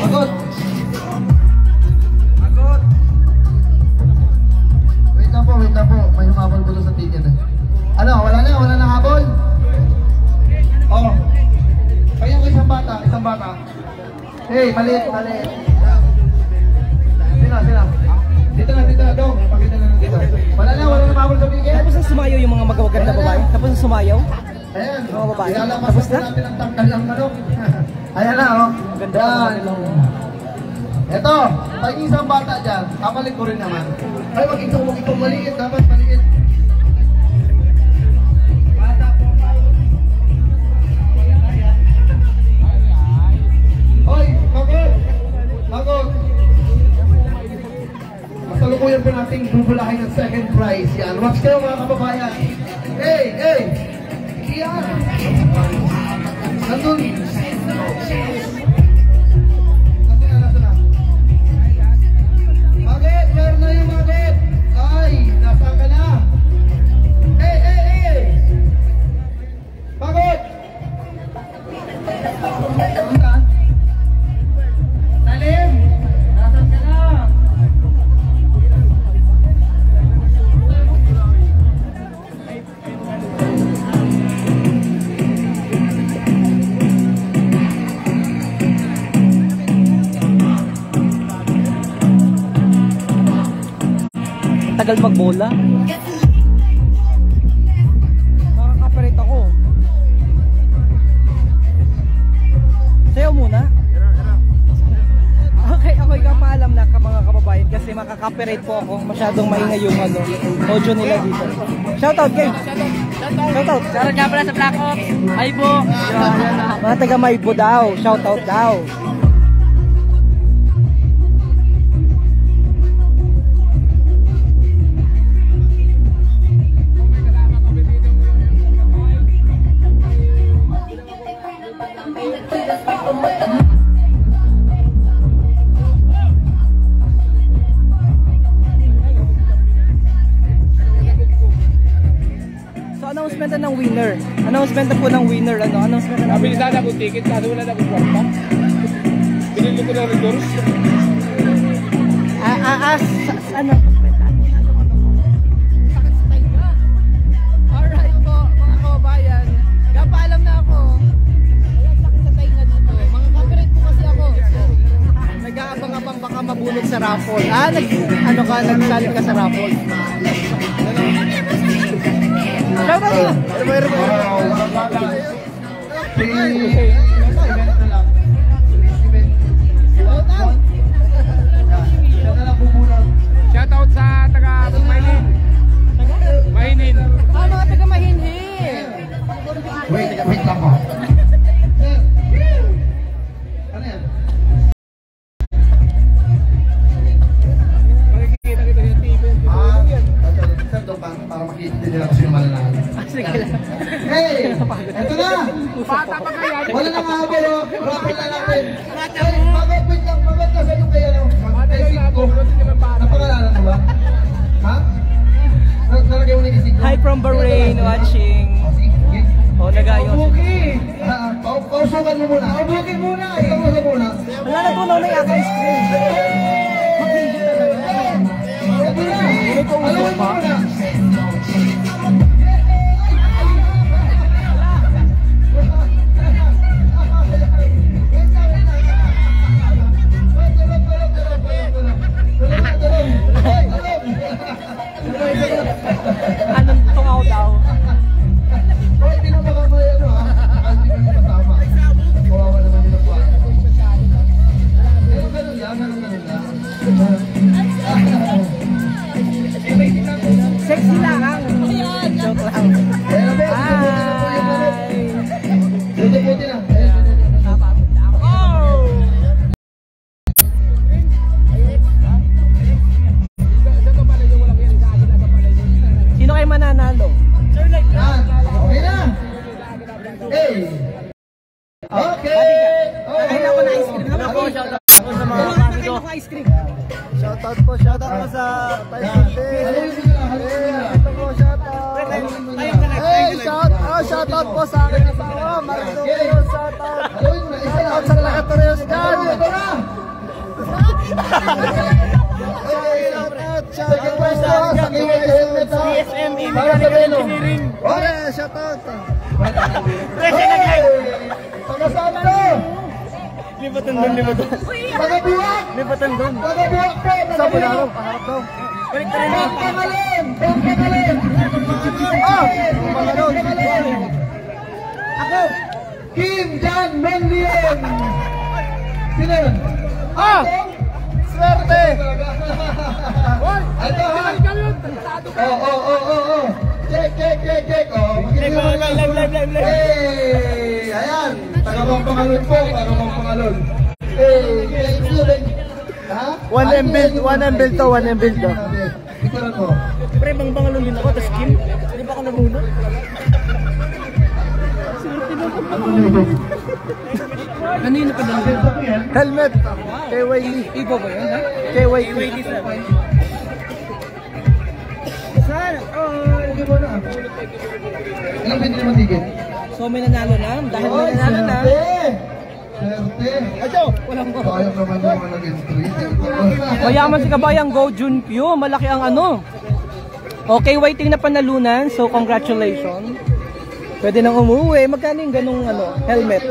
Magot. Wait lang po. May humabol ko sa ticket eh. Ano? Wala na habol? Oh. Kaya ko isang bata. Hey, maliit. Sila. Dito na, dong. Pakita na dito. Wala na habol sa ticket. Tapos na sumayaw yung mga magaganda babae. Tapos na sumayaw. Ayan, mga babae. Tapos na natin ang tangkal ng manok. Ayan na, oh. Ganda Yan. Ito, pag isang bata dyan, kapalik ko rin naman. Ay, wag itong maliit, dapat maliit. Bata po. Hoy, Magot. Masalukuyan po nating bubulahin ng second prize. Yan, watch kayo mga kababayan. Hey! Yan! Nandun! Nasaan na? Magot! Meron na yung Magot! Ay! Nasaan ka na? Hey! Magot! Saan? Salim! tagal magbola. Makaka-operate ako. Sayo muna. Okay, ako ikapaalam na mga kababayan kasi makaka-operate po ako. Masyadong maingay yung audio nila dito. Shoutout kayo. Shoutout. Shoutout nga pala sa Black Ops. Maybo. Mga taga Maybo daw. Shoutout daw. Announcement ng winner. Announcement po ng winner. Announcement ng winner. Sana akong ticket, kaso wala na akong kwarta. Pinili ko na rin doon. Ano? Alright po, mga kababayan. Kapaalam na ako. Walang sakit sa tainga dito. Mga kapirit po kasi ako. Nag-aabang-abang baka mabunod sa raffle. Nagsali ka sa raffle. Shoutout! Shoutout sa taga Mahinin. Mahinin. Mga taga Mahinin. Wait lang po. Ano yan? Makikita kita sa TV. Para makita nila kung sino mananalo. Sige lang. Hey! Eto na! Bata pa kaya. Wala nang habol o. Rapid na natin. Hey! Wait lang. Magod ka sa yung kaya no? Napakalanan mo ba? Ha? Nalagay mo na yung Hi from Bahrain watching. Nagayon. Pausukan mo muna. Pausukan muna. Pausukan muna. Wala na tunaw na yung aking screen. Alawin mo muna. Anong tungaw daw? Hindi na baka may ano ha? Hindi na kasama. Kawawa naman yung nagwa. Ganun yan. Sexy lang. Joke lang. Buti na. Sino kayo mananalo? Okay na. Hey. Okay. Kailan ko na ice cream. Shoutout po sa mga kapatid ko. Ice cream. Shoutout po sa Tyson Day. Ito po, shoutout. Hey, shoutout po sa akin asawa. Marito po, shoutout. Shoutout sa Lakatorios dyan. Shoutout po sa CSM Mechanical Engineering. Shoutout. Pag-asama to. Lipatan doon. Pag-abuak. Lipatan doon. Pag-abuak po. Sa Bularo, paharap daw. Balik ka rin. Pangalan. Ako. Kim Jan Menlien. Sino yun? Swerte. Ito ha. Oh. Check. Live. Hey, ayan. Taga-Pampangalon po. Taga-Pampangalon. Hey, thank you. Ha? One and build to. Ikaw mo. Pre, bang bangalon din ako, tas Kim. Di ba ako nabunod? Ano yun napadala? Helmet. KYD. Ibo ba yun? KYD. Saan? Hindi mo na. Ilang pwede naman ticket? So may nanalo na? Dahil may nanalo na? Swerte. Walang ko. Ayaw naman yung mga nag-entry. Mayaman si Kabayang Go Junpyo. Malaki ang ano. Okay, waiting na panalunan. So congratulations. Pwede nang umuwi. Magkano yung ganung helmet?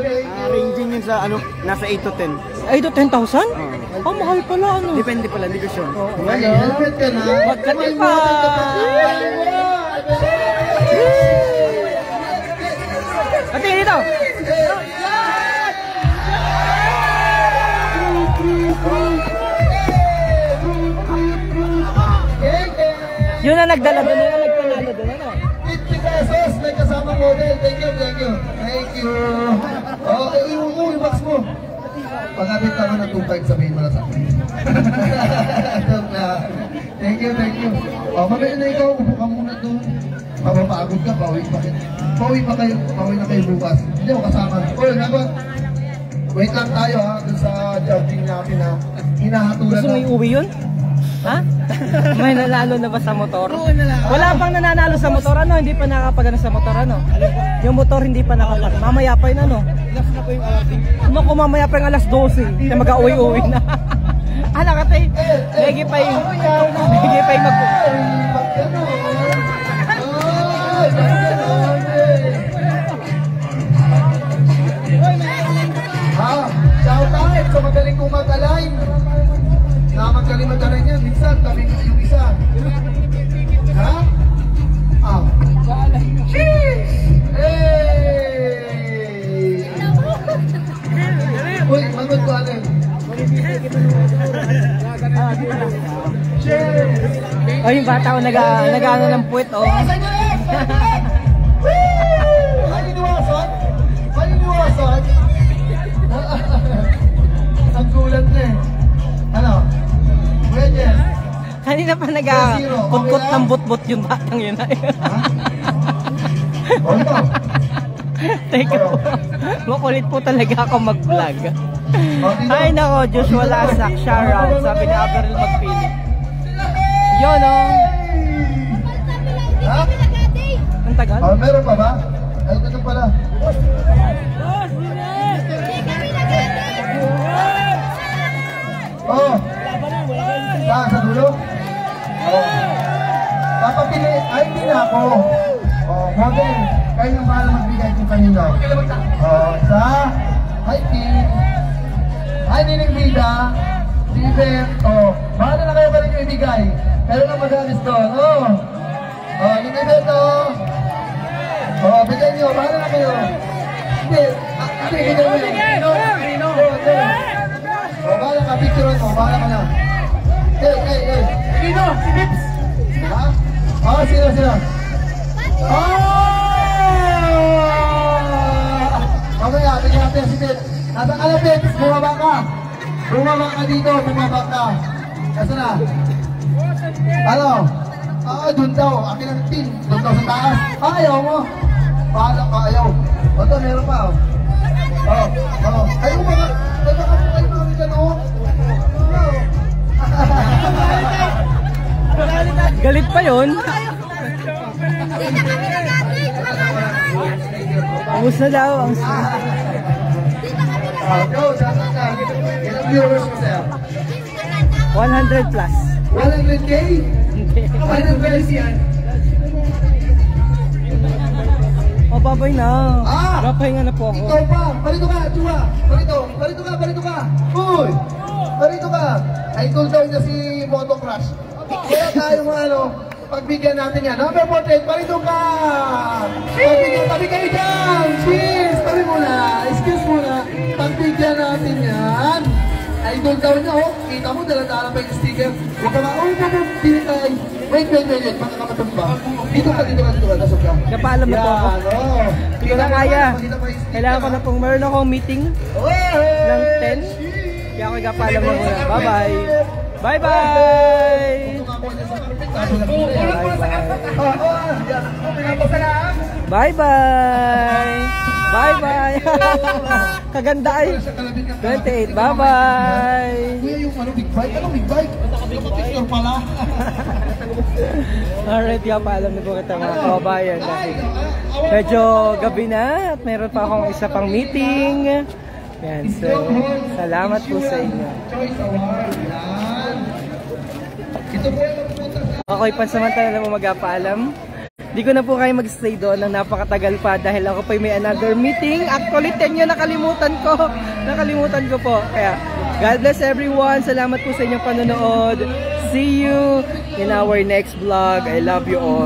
Ranging yun sa nasa 8 to 10. 8 to 10,000? Oh, mahal pala ano. Depende pala, hindi ko sure. May helmet ka na. Magkatipad. Ate, dito. Yun na nagdala doon, yun na nagpanalo doon, ano? 50 pesos, may kasamang model. Thank you, thank you. Thank you. Oh, yung box mo. Pagkabit naman ng 2.5, sabihin mo na sa akin. Thank you, thank you. Oh, mamaya na ikaw, upo ka muna doon. Mapapagod ka, pauwi pa kayo. Pauwi na kayo bukas. Hindi mo kasama. Oh, nagot. Wait lang tayo ha, dun sa jogging natin ha. Hinahatulan Gusto mo yung uwi yun? Ha? May nanalo na ba sa motor? Wala pang nananalo sa motor, ano? Hindi pa nakakapagano sa motor, ano? Yung motor hindi pa nakapag. Mamaya pa yun, ano? Ano kung mamaya pa yung alas 12? Kaya mag-uwi-uwi na. Ano ka tayo? Lagi pa yung mag... Shout out sa magaling kong mag-align. Nakakalimutan rin yan. Minsan, tabi yung isa. Ha? Cheers! Hey! Uy, manod ko alin. Cheers! Oh, yung bata ko nag-ano ng puwet, oh. Maliniwasan? Maliniwasan? Ang gulat na eh. Ano? Pwede. Kanina pa nag-kutkot ng bot-bot yung batang yun. O ito. Teka po. Makulit po talaga ako mag-vlog. Ay nako, Joshua Lasak, shoutout. Sabi ni Averil Magpili. Yun o. Ha? Ang tagal? Oh, meron pa ba? Ay, ito pala. Oh. Saan? Sa dulo? Oh. Papapili. Ay, hindi na ako. Oh, model. Kayo yung mahal magbigay kung kanino. Oh, sa hiking. Hi, Nining Vida. Steven. Oh, mahal na kayo pa rin yung ibigay. Kayo na mag-alis doon. Oh. Oh, Nining Vida. Oh, bigay nyo. Mahal na kayo. Hindi. Bigay nyo. Oh, bahala ka, picture mo, bahala ka na. Hey. Sino? Si Vips? Ha? Oh, sino? Mamaya, bigyan natin si Vips. Nasa ka na, Vips, bumaba ka. Bumaba ka dito, bumaba ka. Kasi na? Ano? Doon daw, akin ang team. Doon daw sa taas. Ayaw mo. Bahala ka, ayaw. O ito, meron pa. Ayaw mga. Galit pa yun. Ubus na daw. Go, ilang viewers mo sa'yo? 100 plus. 100K? Anong beses yan? O, babay na. Papahinga na po ako. Ikaw pa. Parito ka, Chua. Parito ka. Uy! Parito ka. Ay, cool daw niya si Moto Crush. Kaya tayo mga pagbigyan natin yan. Number 14, parito ka. Pagbigyan, tabi kayo dyan. Cheers! Tabi muna. Excuse muna. Pagbigyan natin yan. Idol daw niya, oh. Kita mo, dala-dala pa yung sticker. Huwag ka dili tayo. Wait. Makakamatong ba? Dito ka. Nasok ka. Napaalam na po ako. Hindi na kaya. Kailangan ko na pong meron akong meeting ng 10. Kaya ako ikapaalam na muna. Bye-bye. Bye-bye. Bye-bye. Kaganda ay. 28. Bye-bye. Kuya, yung big bike? Anong big bike? Picture pala. Alright, paalam na po kita mga kababayan. Medyo gabi na at meron pa akong isa pang meeting. Yan, so salamat po sa inyo. Ako'y pansamantala na po magpaalam. Di ko na po kayo magstay doon ng napakatagal pa dahil ako pa may another meeting. Actually, 10 yun nakalimutan ko po. Kaya God bless everyone. Salamat po sa inyong panonood. See you in our next vlog. I love you all.